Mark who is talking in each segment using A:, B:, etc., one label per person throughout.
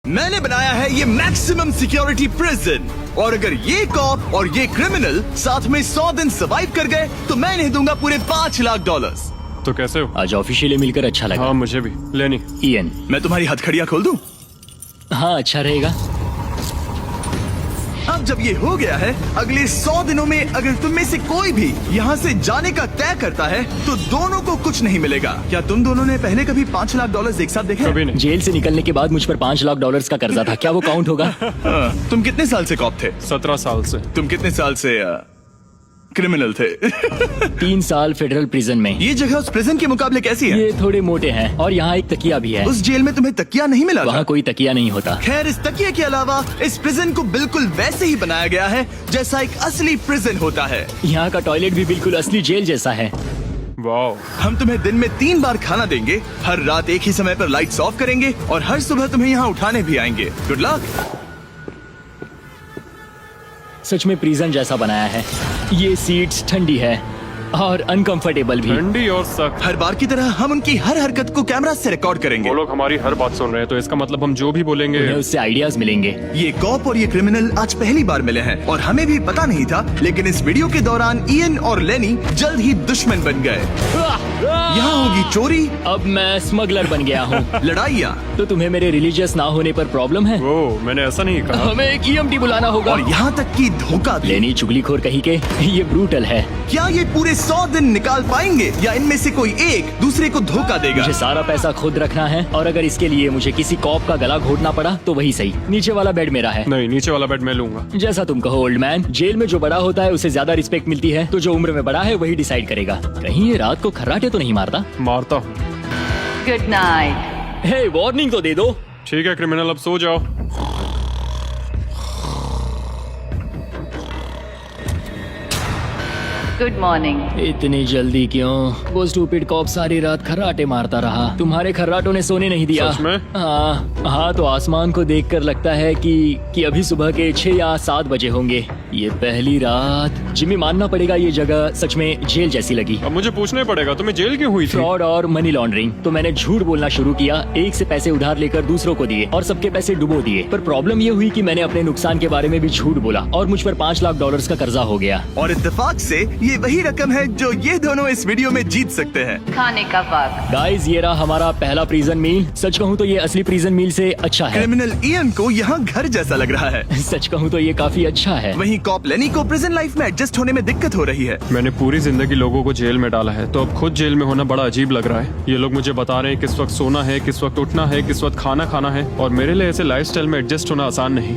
A: मैंने बनाया है ये मैक्सिमम सिक्योरिटी प्रिजन, और अगर ये कॉप और ये क्रिमिनल साथ में 100 दिन सर्वाइव कर गए तो मैं इन्हें दूंगा पूरे $5 लाख।
B: तो कैसे हो?
C: आज ऑफिशियली मिलकर अच्छा लगा।
B: हाँ मुझे भी। लेनी
C: इयन।
A: मैं तुम्हारी हथकड़ियाँ खोल दूं?
C: हाँ अच्छा रहेगा।
A: अब जब ये हो गया है, अगले 100 दिनों में अगर तुम में से कोई भी यहाँ से जाने का तय करता है तो दोनों को कुछ नहीं मिलेगा। क्या तुम दोनों ने पहले कभी $5 लाख एक साथ देखे?
B: कभी नहीं।
C: जेल से निकलने के बाद मुझ पर $5 लाख का कर्जा था, क्या वो काउंट होगा?
A: तुम कितने साल से कॉप थे?
B: 17 साल से।
A: तुम कितने साल से क्रिमिनल थे?
C: 3 साल फेडरल प्रिजन में।
A: ये जगह उस प्रिजन के मुकाबले कैसी है?
C: ये थोड़े मोटे हैं और यहाँ एक तकिया भी है।
A: उस जेल में तुम्हें तकिया नहीं मिला था?
C: वहाँ कोई तकिया नहीं होता।
A: खैर, इस तकिए के अलावा इस प्रिजन को बिल्कुल वैसे ही बनाया गया है जैसा एक असली प्रिजन होता है।
C: यहाँ का टॉयलेट भी बिल्कुल असली जेल जैसा है।
B: वाओ।
A: हम तुम्हें दिन में 3 बार खाना देंगे, हर रात एक ही समय पर लाइट्स ऑफ करेंगे और हर सुबह तुम्हें यहाँ उठाने भी आएंगे। Good luck.
C: सच में प्रिजन जैसा बनाया है। ये सीट्स ठंडी है और अनकंफर्टेबल भी।
B: ठंडी और सख्त।
A: हर बार की तरह हम उनकी हर हरकत को कैमरा से रिकॉर्ड करेंगे।
B: वो लोग हमारी हर बात सुन रहे हैं, तो इसका मतलब हम जो भी बोलेंगे
C: उन्हें उससे आइडियाज मिलेंगे।
A: ये कॉप और ये क्रिमिनल आज पहली बार मिले हैं और हमें भी पता नहीं था, लेकिन इस वीडियो के दौरान इयन और लेनी जल्द ही दुश्मन बन गए। यहाँ होगी चोरी,
C: अब मैं स्मगलर बन गया हूँ।
A: लड़ाइयाँ,
C: तो तुम्हें मेरे रिलीजियस ना होने पर प्रॉब्लम है?
B: वो मैंने ऐसा नहीं कहा।
C: हमें एक EMT बुलाना होगा।
A: और यहाँ तक कि धोखा भी।
C: लेनी चुगलीखोर कहीं के, ये ब्रूटल है।
A: क्या ये पूरे 100 दिन निकाल पाएंगे या इनमें से कोई एक दूसरे को धोखा देगा?
C: मुझे सारा पैसा खुद रखना है और अगर इसके लिए मुझे किसी कॉप का गला घोटना पड़ा तो वही सही। नीचे वाला बेड मेरा है।
B: नहीं, नीचे वाला बेड मैं लूंगा।
C: जैसा तुम कहो ओल्ड मैन। जेल में जो बड़ा होता है उसे ज्यादा रिस्पेक्ट मिलती है, तो जो उम्र में बड़ा है वही डिसाइड करेगा। कहीं ये रात को खर्राटे तो नहीं मारता?
B: मारता हूँ।
D: Good night.
C: हे, वार्निंग तो दे दो।
B: ठीक है क्रिमिनल, अब सो जाओ।
D: Good morning.
C: इतनी जल्दी क्यों? वो स्टूपिड कॉप सारी रात खर्राटे मारता रहा। तुम्हारे खर्राटों ने सोने नहीं दिया।
B: सच में?
C: हाँ, तो आसमान को देखकर लगता है कि अभी सुबह के 6 या 7 बजे होंगे। ये पहली रात। जिम्मी, मानना पड़ेगा ये जगह सच में जेल जैसी लगी।
B: अब मुझे पूछना पड़ेगा तुम्हें जेल क्यों हुई थी?
C: फ्रॉड और मनी लॉन्ड्रिंग। तो मैंने झूठ बोलना शुरू किया, एक से पैसे उधार लेकर दूसरों को दिए और सबके पैसे डुबो दिए। पर प्रॉब्लम ये हुई कि मैंने अपने नुकसान के बारे में भी झूठ बोला और मुझ पर $5 लाख का कर्जा हो गया।
A: और इत्तेफाक से ये वही रकम है जो ये दोनों इस वीडियो में जीत सकते हैं।
D: खाने का वक्त।
C: गाइस, ये रहा हमारा पहला प्रिजन मील। सच कहूँ तो ये असली प्रिजन मील से अच्छा है।
A: क्रिमिनल इयन को यहाँ घर जैसा लग रहा है।
C: सच कहूँ तो ये काफी अच्छा है।
A: वहीं कॉप लेनी को प्रिजन लाइफ में एडजस्ट होने में दिक्कत हो रही है।
B: मैंने पूरी जिंदगी लोगों को जेल में डाला है, तो अब खुद जेल में होना बड़ा अजीब लग रहा है। ये लोग मुझे बता रहे हैं किस वक्त सोना है, किस वक्त उठना है, किस वक्त खाना खाना है, और मेरे लिए ऐसे लाइफस्टाइल में एडजस्ट होना आसान नहीं।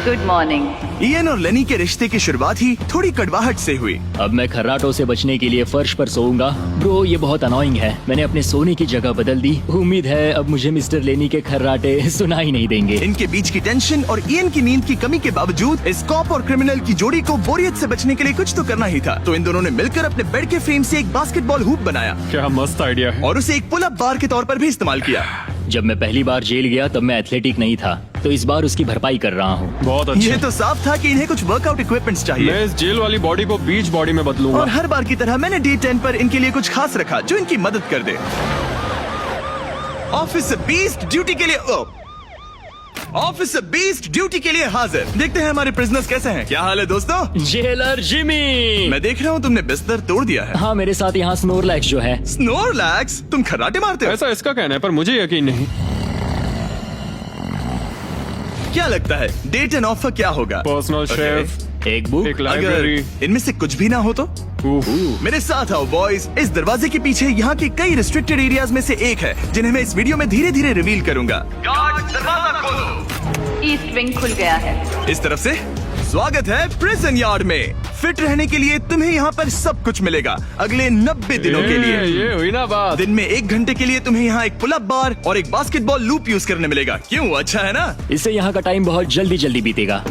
D: Good morning.
A: इयन और लेनी के रिश्ते की शुरुआत ही थोड़ी कड़वाहट से हुई।
C: अब मैं खर्राटों से बचने के लिए फर्श पर सोऊंगा। ब्रो, ये बहुत अनोइंग है। मैंने अपने सोने की जगह बदल दी। उम्मीद है अब मुझे मिस्टर लेनी के खर्राटे सुनाई नहीं देंगे।
A: इनके बीच की टेंशन और इयन की नींद की कमी के बावजूद इस कॉप और क्रिमिनल की जोड़ी को बोरियत से बचने के लिए कुछ तो करना ही था। तो इन दोनों ने मिलकर अपने बेड के फ्रेम से एक बास्केटबॉल हूप बनाया
B: क्या मस्त आइडिया है।
A: और उसे एक पुल अप बार के तौर पर भी इस्तेमाल किया।
C: जब मैं पहली बार जेल गया तब मैं एथलेटिक नहीं था, तो इस बार उसकी भरपाई कर रहा हूँ।
B: बहुत
A: ये
B: अच्छा।
A: तो साफ था कि इन्हें कुछ वर्कआउट इक्विपमेंट्स चाहिए।
B: मैं इस जेल वाली बॉडी को बीच बॉडी में बदलूंगा।
A: और हर बार की तरह मैंने D10 पर इनके लिए कुछ खास रखा जो इनकी मदद कर दे। ऑफिसर बीस्ट ड्यूटी के लिए ऑफिसर बीस्ट ड्यूटी के लिए हाजिर। देखते हैं हमारे प्रिजनर्स कैसे हैं। क्या हाल है दोस्तों?
C: Jailer Jimmy.
A: मैं देख रहा हूँ तुमने बिस्तर तोड़ दिया है।
C: हाँ, मेरे साथ यहाँ स्नोरलैक्स जो है।
A: स्नोरलैक्स? तुम खर्राटे मारते हो?
B: ऐसा इसका कहना है, पर मुझे यकीन नहीं।
A: क्या लगता है D10 ऑफर क्या होगा?
B: Personal
A: Okay.
B: शेफ,
C: एक बुक।
B: एक लाइब्रेरी।
A: अगर इनमें से कुछ भी ना हो तो? मेरे साथ आओ बॉयज। इस दरवाजे के पीछे यहाँ के कई रिस्ट्रिक्टेड एरियाज में से एक है जिन्हें मैं इस वीडियो में धीरे धीरे रिवील करूंगा। गार्ड, दरवाजा खोलो।
D: ईस्ट विंग खुल गया है।
A: इस तरफ से स्वागत है प्रिजन यार्ड में। फिट रहने के लिए तुम्हें यहाँ पर सब कुछ मिलेगा अगले 90 दिनों के लिए।
B: ये हुई ना बात।
A: दिन में 1 घंटे के लिए तुम्हें यहाँ एक पुल अप बार और एक बास्केटबॉल लूप यूज करने मिलेगा। क्यों, अच्छा है ना?
C: इससे यहाँ का टाइम बहुत जल्दी जल्दी बीतेगा।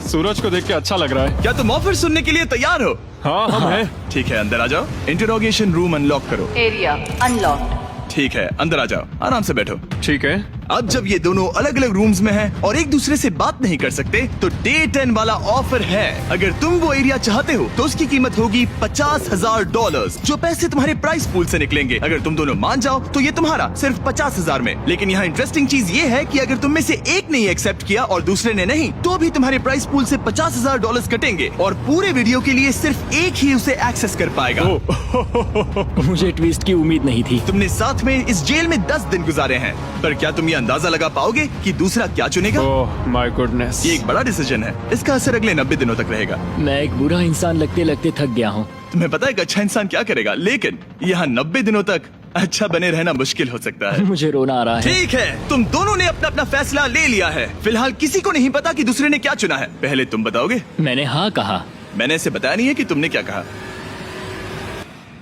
B: सूरज को देख के अच्छा लग रहा है।
A: क्या तुम ऑफर सुनने के लिए तैयार हो?
B: हाँ हम हैं।
A: ठीक है, अंदर आ जाओ। इंटरोगेशन रूम अनलॉक करो।
D: Area unlocked.
A: ठीक है, अंदर आ जाओ, आराम से बैठो।
B: ठीक है।
A: अब जब ये दोनों अलग अलग रूम्स में हैं और एक दूसरे से बात नहीं कर सकते, तो डे 10 वाला ऑफर है। अगर तुम वो एरिया चाहते हो तो उसकी कीमत होगी $50,000, जो पैसे तुम्हारे प्राइस पूल से निकलेंगे। अगर तुम दोनों मान जाओ तो ये तुम्हारा सिर्फ 50,000 में। लेकिन यहाँ इंटरेस्टिंग चीज ये है कि अगर तुम में से एक ने एक्सेप्ट किया और दूसरे ने नहीं, तो भी तुम्हारे प्राइस पूल से $50,000 कटेंगे और पूरे वीडियो के लिए सिर्फ एक ही उसे एक्सेस कर पाएगा।
C: मुझे ट्विस्ट की उम्मीद नहीं थी।
A: तुमने साथ में इस जेल में 10 दिन गुजारे हैं, पर क्या तुम ये अंदाजा लगा पाओगे कि दूसरा क्या चुनेगा?
B: Oh my goodness.
A: ये एक बड़ा डिसीजन है। इसका असर अगले 90 दिनों तक रहेगा।
C: मैं एक बुरा इंसान लगते लगते थक गया हूँ।
A: तुम्हें पता है एक अच्छा इंसान क्या करेगा, लेकिन यहाँ 90 दिनों तक अच्छा बने रहना मुश्किल हो सकता है।
C: मुझे रोना आ रहा है।
A: ठीक है, तुम दोनों ने अपना अपना फैसला ले लिया है। फिलहाल किसी को नहीं पता कि दूसरे ने क्या चुना है। पहले तुम बताओगे?
C: मैंने हाँ कहा।
A: मैंने इसे बताया नहीं है कि तुमने क्या कहा।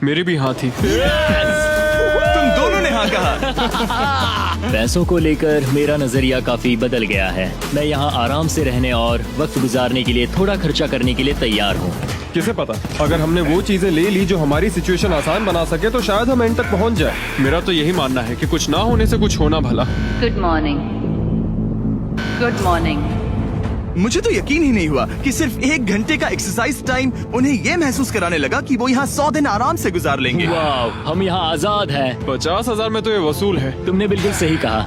B: मेरी भी हाँ थी।
A: तुम दोनों ने हाँ कहा।
C: पैसों को लेकर मेरा नजरिया काफी बदल गया है। मैं यहाँ आराम से रहने और वक्त गुजारने के लिए थोड़ा खर्चा करने के लिए तैयार हूँ।
B: किसे पता, अगर हमने वो चीजें ले ली जो हमारी सिचुएशन आसान बना सके तो शायद हम एंड तक पहुंच जाए। मेरा तो यही मानना है कि कुछ ना होने से कुछ होना भला।
D: Good morning. Good morning.
A: मुझे तो यकीन ही नहीं हुआ कि सिर्फ 1 घंटे का एक्सरसाइज टाइम उन्हें ये महसूस कराने लगा कि वो यहाँ 100 दिन आराम से गुजार लेंगे।
C: वाह, हम यहाँ आजाद हैं।
B: 50,000 में तो ये वसूल है।
C: तुमने बिल्कुल सही कहा।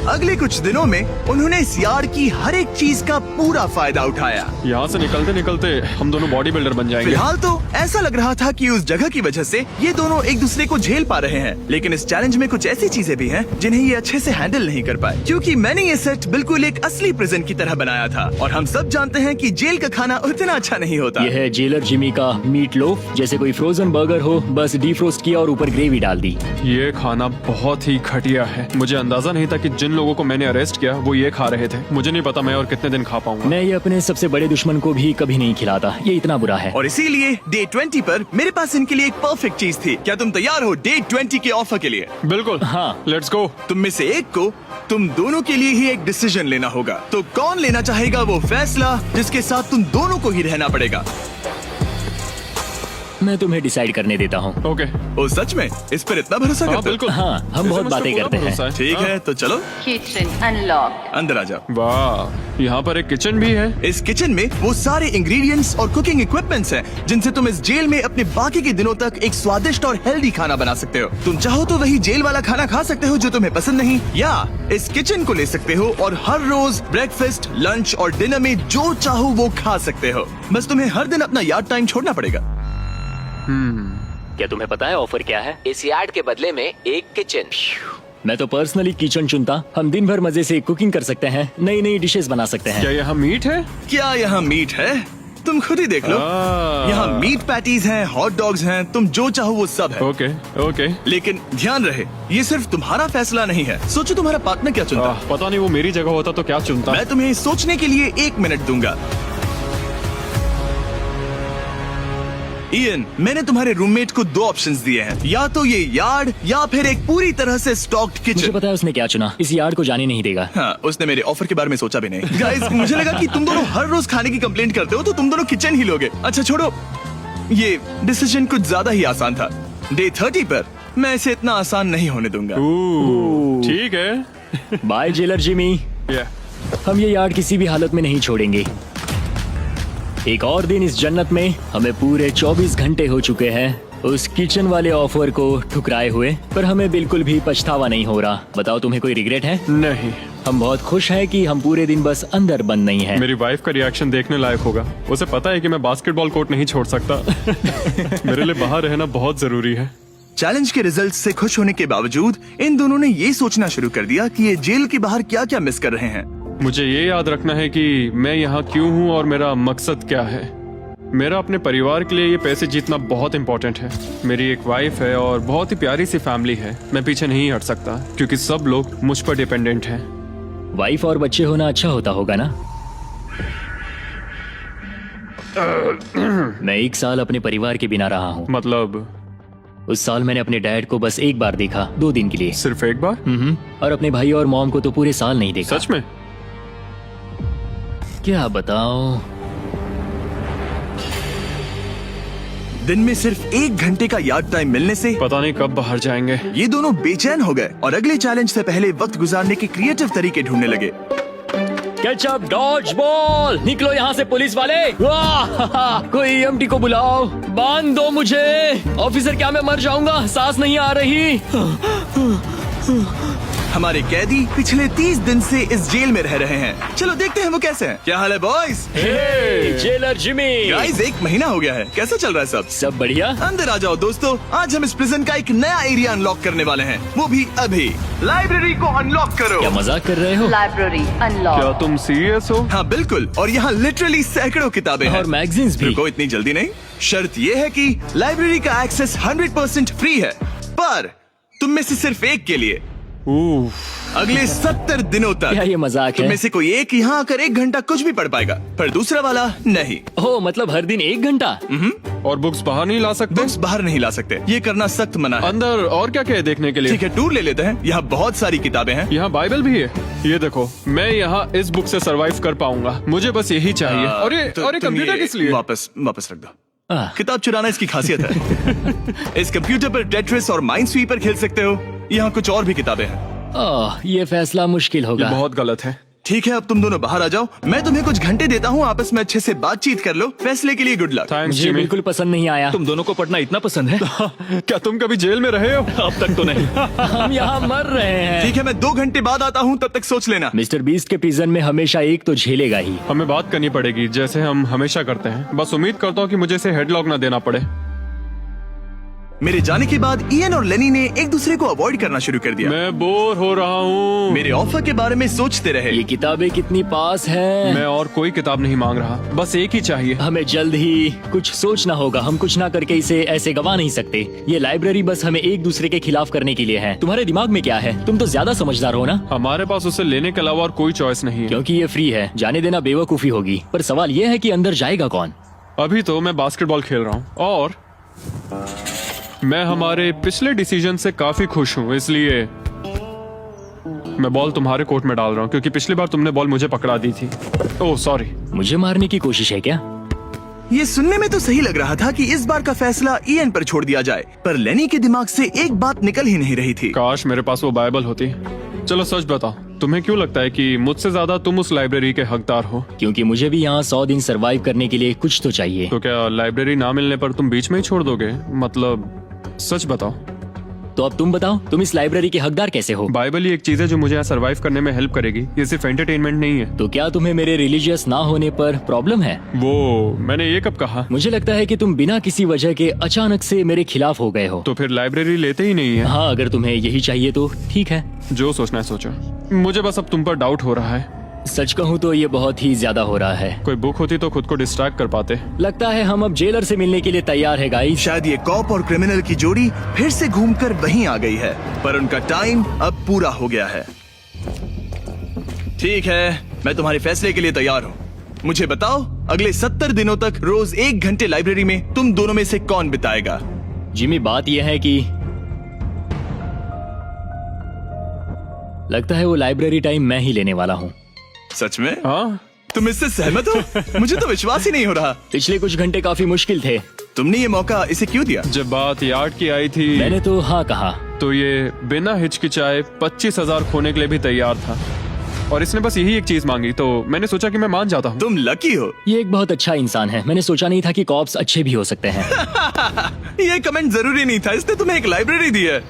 A: अगले कुछ दिनों में उन्होंने इस यार्ड की हर एक चीज का पूरा फायदा उठाया।
B: यहाँ से निकलते निकलते हम दोनों बॉडी बिल्डर बन जाएंगे।
A: फिलहाल तो ऐसा लग रहा था कि उस जगह की वजह से ये दोनों एक दूसरे को झेल पा रहे हैं, लेकिन इस चैलेंज में कुछ ऐसी चीजें भी हैं जिन्हें ये अच्छे से हैंडल नहीं कर पाए, क्योंकि मैंने ये सेट बिल्कुल एक असली प्रिजन की तरह बनाया था। और हम सब जानते हैं कि जेल का खाना उतना अच्छा नहीं होता।
C: यह है जेलर जिमी का मीट लोफ, जैसे कोई फ्रोजन बर्गर हो, बस डीफ्रोस्ट किया और ऊपर ग्रेवी डाल दी।
B: ये खाना बहुत ही घटिया है। मुझे अंदाजा नहीं था कि जिन लोगों को मैंने अरेस्ट किया वो ये खा रहे थे। मुझे नहीं पता मैं और कितने दिन खा पाऊंगा।
C: मैं ये अपने सबसे बड़े दुश्मन को भी कभी नहीं खिलाता, ये इतना बुरा है।
A: और इसीलिए डे 20 पर मेरे पास इनके लिए एक परफेक्ट चीज थी। क्या तुम तैयार हो डे 20 के ऑफर के लिए?
B: बिल्कुल
C: हाँ।
B: Let's go.
A: तुम में से एक को तुम दोनों के लिए ही एक डिसीजन लेना होगा। तो कौन लेना चाहेगा वो फैसला जिसके साथ तुम दोनों को ही रहना पड़ेगा?
C: मैं तुम्हें डिसाइड करने देता हूँ।
B: ओके।
A: ओ सच में इस पर इतना भरोसा
B: हाँ
A: करते हो?
B: बिल्कुल।
C: हाँ, हम बहुत बातें करते हैं।
A: ठीक है, तो चलो
D: Kitchen unlocked.
A: अंदर आ जाओ।
B: वाह, यहाँ पर एक किचन भी है।
A: इस किचन में वो सारे इंग्रेडिएंट्स और कुकिंग इक्विपमेंट्स हैं जिनसे तुम इस जेल में अपने बाकी के दिनों तक एक स्वादिष्ट और हेल्दी खाना बना सकते हो। तुम चाहो तो वही जेल वाला खाना खा सकते हो जो तुम्हें पसंद नहीं, या इस किचन को ले सकते हो और हर रोज ब्रेकफास्ट, लंच और डिनर में जो चाहो वो खा सकते हो। बस तुम्हें हर दिन अपना यार्ड टाइम छोड़ना पड़ेगा।
C: क्या तुम्हें पता है ऑफर क्या है?
E: इस यार्ड के बदले में एक किचन।
C: मैं तो पर्सनली किचन चुनता। हम दिन भर मजे से कुकिंग कर सकते हैं, नई नई डिशेस बना सकते हैं।
B: क्या यहाँ मीट है?
A: क्या यहाँ मीट है? तुम खुद ही देख लो। यहाँ मीट पैटीज हैं, हॉट डॉग्स हैं, तुम जो चाहो वो सब है।
B: Okay okay.
A: लेकिन ध्यान रहे, ये सिर्फ तुम्हारा फैसला नहीं है। सोचो तुम्हारा पार्टनर क्या चुनता।
B: पता नहीं वो मेरी जगह होता तो क्या चुनता।
A: मैं तुम्हें सोचने के लिए 1 मिनट दूंगा। इयन, मैंने तुम्हारे रूममेट को 2 ऑप्शंस दिए हैं, या तो ये यार्ड या फिर एक पूरी तरह से स्टॉक्ड
C: मुझे
A: किचन।
C: पता है उसने क्या चुना। इस यार्ड को जाने नहीं देगा।
A: हाँ, उसने मेरे ऑफर के बारे में सोचा भी नहीं। गाइस, मुझे लगा कि तुम दोनों हर रोज खाने की कंप्लेंट करते हो तो तुम दोनों किचन ही लोगे। अच्छा छोड़ो, ये डिसीजन कुछ ज्यादा ही आसान था। डे 30 पर मैं इसे इतना आसान नहीं होने दूंगा।
B: ठीक है।
C: Bye jailer Jimmy. हम ये यार्ड किसी भी हालत में नहीं छोड़ेंगे। एक और दिन इस जन्नत में। हमें पूरे 24 घंटे हो चुके हैं उस किचन वाले ऑफर को ठुकराए हुए, पर हमें बिल्कुल भी पछतावा नहीं हो रहा। बताओ, तुम्हें कोई रिग्रेट है?
B: नहीं।
C: हम बहुत खुश हैं कि हम पूरे दिन बस अंदर बंद नहीं हैं।
B: मेरी वाइफ का रिएक्शन देखने लायक होगा। उसे पता है कि मैं बास्केटबॉल कोर्ट नहीं छोड़ सकता। मेरे लिए बाहर रहना बहुत जरूरी है।
A: चैलेंज के रिजल्ट से खुश होने के बावजूद इन दोनों ने ये सोचना शुरू कर दिया कि ये जेल के बाहर क्या क्या मिस कर रहे हैं।
B: मुझे ये याद रखना है कि मैं यहाँ क्यों हूँ और मेरा मकसद क्या है। मेरा अपने परिवार के लिए ये पैसे जीतना बहुत इम्पोर्टेंट है। मेरी एक वाइफ है और बहुत ही प्यारी सी फैमिली है। मैं पीछे नहीं हट सकता क्योंकि सब लोग मुझ पर डिपेंडेंट हैं।
C: वाइफ और बच्चे होना अच्छा होता होगा ना? मैं 1 साल अपने परिवार के बिना रहा हूँ।
B: मतलब?
C: उस साल मैंने अपने डैड को बस 1 बार देखा, 2 दिन के लिए।
B: सिर्फ एक बार?
C: और अपने भाई और मॉम को तो पूरे साल नहीं देखा।
B: सच में?
C: क्या बताओ।
A: दिन में सिर्फ 1 घंटे का यार्ड टाइम मिलने से
B: पता नहीं कब बाहर जाएंगे।
A: ये दोनों बेचैन हो गए और अगले चैलेंज से पहले वक्त गुजारने के क्रिएटिव तरीके ढूंढने लगे।
C: कैचअप, डॉज बॉल, निकलो यहाँ से पुलिस वाले। वाह, कोई ईएमटी को बुलाओ, बांध दो मुझे। ऑफिसर, क्या मैं मर जाऊंगा? सांस नहीं आ रही।
A: हमारे कैदी पिछले 30 दिन से इस जेल में रह रहे हैं। चलो देखते हैं वो कैसे हैं। क्या हाल है बॉयज?
C: Jailer Jimmy.
A: गाइस, 1 महीना हो गया है, कैसा चल रहा है सब?
C: सब बढ़िया।
A: अंदर आ जाओ दोस्तों, आज हम इस प्रिजन का एक नया एरिया अनलॉक करने वाले हैं, वो भी अभी। लाइब्रेरी को अनलॉक करो।
C: क्या मजाक कर रहे हो?
D: Library
B: क्या
D: unlocked.
B: तुम सीरियस हो?
A: हाँ बिल्कुल, और यहाँ लिटरली सैकड़ों किताबें हैं
C: और मैगजीन्स भी।
A: रुको, इतनी जल्दी नहीं। शर्त ये है कि लाइब्रेरी का एक्सेस 100% फ्री है, पर तुम में से सिर्फ एक के लिए अगले 70 दिनों तक।
C: क्या ये मजाक
A: तुम
C: है?
A: में से कोई एक यहाँ आकर 1 घंटा कुछ भी पढ़ पाएगा, पर दूसरा वाला नहीं।
C: ओह, मतलब हर दिन 1 घंटा?
B: और बुक्स बाहर नहीं ला सकते?
A: बुक्स बाहर नहीं ला सकते, ये करना सख्त मना है।
B: अंदर और क्या क्या है देखने के लिए?
A: ठीक है, टूर ले लेते हैं, यहाँ बहुत सारी किताबें हैं।
B: यहाँ बाइबल भी है। ये देखो, मैं यहाँ इस बुक से सरवाइव कर पाऊंगा, मुझे बस यही चाहिए। और ये
A: तो तुम
B: कंप्यूटर
A: ये
B: किस लिए?
A: वापस रख दो।
C: आह,
A: किताब चुराना इसकी खासियत है। इस कंप्यूटर पर टेट्रिस और माइंड स्वीपर खेल सकते हो। यहाँ कुछ और भी किताबें हैं।
C: ओह, ये फैसला मुश्किल
B: ये
C: होगा।
B: बहुत गलत है।
A: ठीक है, अब तुम दोनों बाहर आ जाओ, मैं तुम्हें कुछ घंटे देता हूँ, आपस में अच्छे से बातचीत कर लो। फैसले के लिए गुड लक।
B: थैंक्स
C: मुझे
B: जिमी।
C: बिल्कुल पसंद नहीं आया।
F: तुम दोनों को पढ़ना इतना पसंद है?
B: क्या तुम कभी जेल में रहे हो?
F: अब तक तो नहीं।
C: हम यहाँ मर रहे हैं।
A: ठीक है, मैं 2 घंटे बाद आता हूँ, तब तक सोच लेना।
C: मिस्टर बीस्ट के प्रिजन में हमेशा एक तो झेलेगा ही।
B: हमें बात करनी पड़ेगी, जैसे हम हमेशा करते हैं। बस उम्मीद करता हूँ कि मुझे इसे हेडलॉक ना देना पड़े।
A: मेरे जाने के बाद इयन और लेनी ने एक दूसरे को अवॉइड करना शुरू कर दिया।
B: मैं बोर हो रहा हूँ।
A: मेरे ऑफर के बारे में सोचते रहे।
C: ये किताबें कितनी पास हैं।
B: मैं और कोई किताब नहीं मांग रहा, बस एक ही चाहिए।
C: हमें जल्द ही कुछ सोचना होगा। हम कुछ ना करके इसे ऐसे गवा नहीं सकते। ये लाइब्रेरी बस हमें एक दूसरे के खिलाफ करने के लिए है। तुम्हारे दिमाग में क्या है? तुम तो ज्यादा समझदार हो ना।
B: हमारे पास उसे लेने के अलावा और कोई चॉइस नहीं है।
C: क्योंकि ये फ्री है, जाने देना बेवकूफी होगी। पर सवाल ये है कि अंदर जाएगा कौन?
B: अभी तो मैं बास्केटबॉल खेल रहा हूँ और मैं हमारे पिछले डिसीजन से काफी खुश हूँ, इसलिए मैं बॉल तुम्हारे कोर्ट में डाल रहा हूँ, क्योंकि पिछली बार तुमने बॉल मुझे पकड़ा दी थी। Oh sorry.
C: मुझे मारने की कोशिश है क्या?
A: ये सुनने में तो सही लग रहा था कि इस बार का फैसला इयन पर छोड़ दिया जाए, पर लेनी के दिमाग से एक बात निकल ही नहीं रही थी।
B: काश मेरे पास वो बाइबल होती। चलो सच बताओ, तुम्हें क्यों लगता है कि मुझसे ज्यादा तुम उस लाइब्रेरी के हकदार हो?
C: क्योंकि मुझे भी यहाँ 100 दिन सरवाइव करने के लिए कुछ तो चाहिए।
B: तो क्या लाइब्रेरी ना मिलने पर तुम बीच में ही छोड़ दोगे? मतलब सच बताओ।
C: तो अब तुम बताओ, तुम इस लाइब्रेरी के हकदार कैसे हो?
B: बाइबल ही एक चीज है जो मुझे यहाँ सरवाइव करने में हेल्प करेगी, ये सिर्फ एंटरटेनमेंट नहीं है।
C: तो क्या तुम्हें मेरे रिलीजियस ना होने पर प्रॉब्लम है?
B: वो मैंने ये कब कहा?
C: मुझे लगता है कि तुम बिना किसी वजह के अचानक से मेरे खिलाफ हो गए हो।
B: तो फिर लाइब्रेरी लेते ही नहीं है।
C: हाँ, अगर तुम्हें यही चाहिए तो ठीक है।
B: जो सोचना है सोचो, मुझे बस अब तुम पर डाउट हो रहा है।
C: सच कहूँ तो ये बहुत ही ज्यादा हो रहा है।
B: कोई बुक होती तो खुद को डिस्ट्रैक्ट कर पाते।
C: लगता है हम अब जेलर से मिलने के लिए तैयार है गाइस।
A: शायद ये कॉप और क्रिमिनल की जोड़ी फिर से घूमकर वहीं आ गई है, पर उनका टाइम अब पूरा हो गया है। ठीक है, मैं तुम्हारे फैसले के लिए तैयार हूँ। मुझे बताओ, अगले 70 दिनों तक रोज 1 घंटे लाइब्रेरी में तुम दोनों में से कौन बिताएगा?
C: जिमी, बात यह है कि लगता है वो लाइब्रेरी टाइम मैं ही लेने वाला हूँ।
A: सच में?
B: हाँ,
A: तुम इससे सहमत हो? मुझे तो विश्वास ही नहीं हो रहा।
C: पिछले कुछ घंटे काफी मुश्किल थे।
A: तुमने ये मौका इसे क्यों दिया?
B: जब बात यार्ड की आई थी
C: मैंने तो हाँ कहा।
B: तो ये बिना हिचकिचाए 25,000 खोने के लिए भी तैयार था, और इसने बस यही एक चीज मांगी, तो मैंने सोचा कि मैं मान जाता हूँ।
A: तुम लकी हो।
C: ये एक बहुत अच्छा इंसान है। मैंने सोचा नहीं था कि कॉप्स अच्छे भी हो सकते हैं।
A: ये कमेंट जरूरी नहीं था, इसने तुम्हें एक लाइब्रेरी दी है।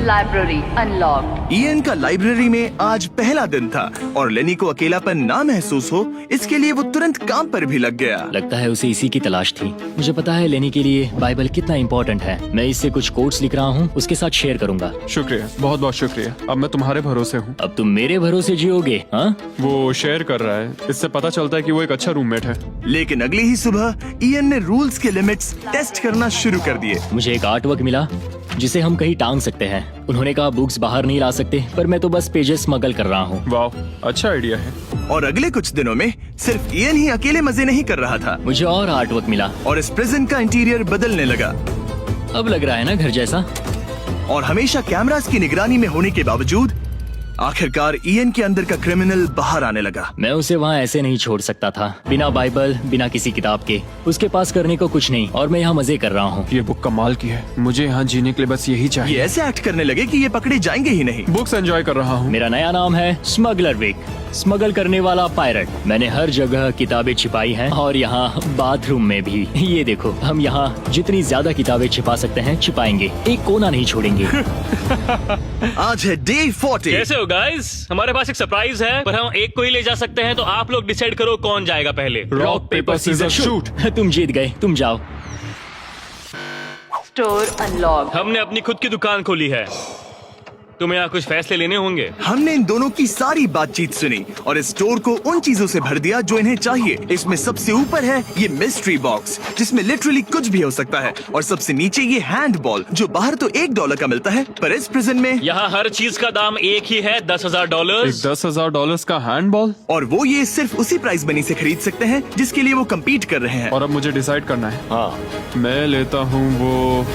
D: Library unlocked.
A: इयन का लाइब्रेरी में आज पहला दिन था और लेनी को अकेलापन ना महसूस हो, इसके लिए वो तुरंत काम पर भी लग गया।
C: लगता है उसे इसी की तलाश थी। मुझे पता है लेनी के लिए बाइबल कितना इम्पोर्टेंट है। मैं इससे कुछ कोट्स लिख रहा हूँ, उसके साथ शेयर करूंगा।
B: शुक्रिया, बहुत बहुत शुक्रिया। अब मैं तुम्हारे भरोसे हूँ।
C: अब तुम मेरे भरोसे जियोगे? हाँ,
B: वो शेयर कर रहा है, इससे पता चलता है कि वो एक अच्छा रूममेट है।
A: लेकिन अगली ही सुबह इयन ने रूल्स के लिमिट्स टेस्ट करना शुरू कर दिए।
C: मुझे एक आर्ट वर्क मिला जिसे हम कहीं टांग सकते हैं। उन्होंने कहा बुक्स बाहर नहीं ला सकते, पर मैं तो बस पेजेस स्मगल कर रहा हूँ।
B: वाह, अच्छा आइडिया है।
A: और अगले कुछ दिनों में सिर्फ इयन ही अकेले मजे नहीं कर रहा था,
C: मुझे और आर्ट वर्क मिला
A: और इस प्रिजन का इंटीरियर बदलने लगा।
C: अब लग रहा है ना घर जैसा।
A: और हमेशा कैमरास की निगरानी में होने के बावजूद आखिरकार ईएन के अंदर का क्रिमिनल बाहर आने लगा।
C: मैं उसे वहाँ ऐसे नहीं छोड़ सकता था, बिना बाइबल, बिना किसी किताब के। उसके पास करने को कुछ नहीं, और मैं यहाँ मजे कर रहा हूँ।
B: ये बुक कमाल की है, मुझे यहाँ जीने के लिए बस यही
A: ये
B: चाहिए।
A: ऐसे एक्ट करने लगे कि ये पकड़े जाएंगे ही नहीं।
B: बुक्स एंजॉय कर रहा हूँ।
C: मेरा नया नाम है स्मगलर विक, स्मगल करने वाला पायरट। मैंने हर जगह किताबें छिपाई हैं, और यहाँ बाथरूम में भी। ये देखो, हम यहाँ जितनी ज्यादा किताबें छिपा सकते हैं छिपाएंगे, एक कोना नहीं छोड़ेंगे।
A: आज है डे 40।
F: कैसे हो गाइस? हमारे पास एक सरप्राइज है, पर हम एक को ही ले जा सकते हैं, तो आप लोग डिसाइड करो कौन जाएगा पहले।
B: Rock paper scissor shoot.
C: तुम जीत गए, तुम जाओ।
D: Store unlocked.
F: हमने अपनी खुद की दुकान खोली है, तुम्हें यहाँ कुछ फैसले लेने होंगे।
A: हमने इन दोनों की सारी बातचीत सुनी और इस स्टोर को उन चीजों से भर दिया जो इन्हें चाहिए। इसमें सबसे ऊपर है ये मिस्ट्री बॉक्स, जिसमें लिटरली कुछ भी हो सकता है, और सबसे नीचे ये हैंड बॉल, जो बाहर तो $1 का मिलता है, पर इस प्रिजन में
F: यहाँ हर चीज का दाम एक ही है, $10,000।
B: एक $10,000 का हैंडबॉल।
A: और वो ये सिर्फ उसी प्राइस मनी से खरीद सकते हैं जिसके लिए वो कम्पीट कर रहे हैं।
B: और अब मुझे डिसाइड करना है।
C: हाँ,
B: मैं लेता हूँ वो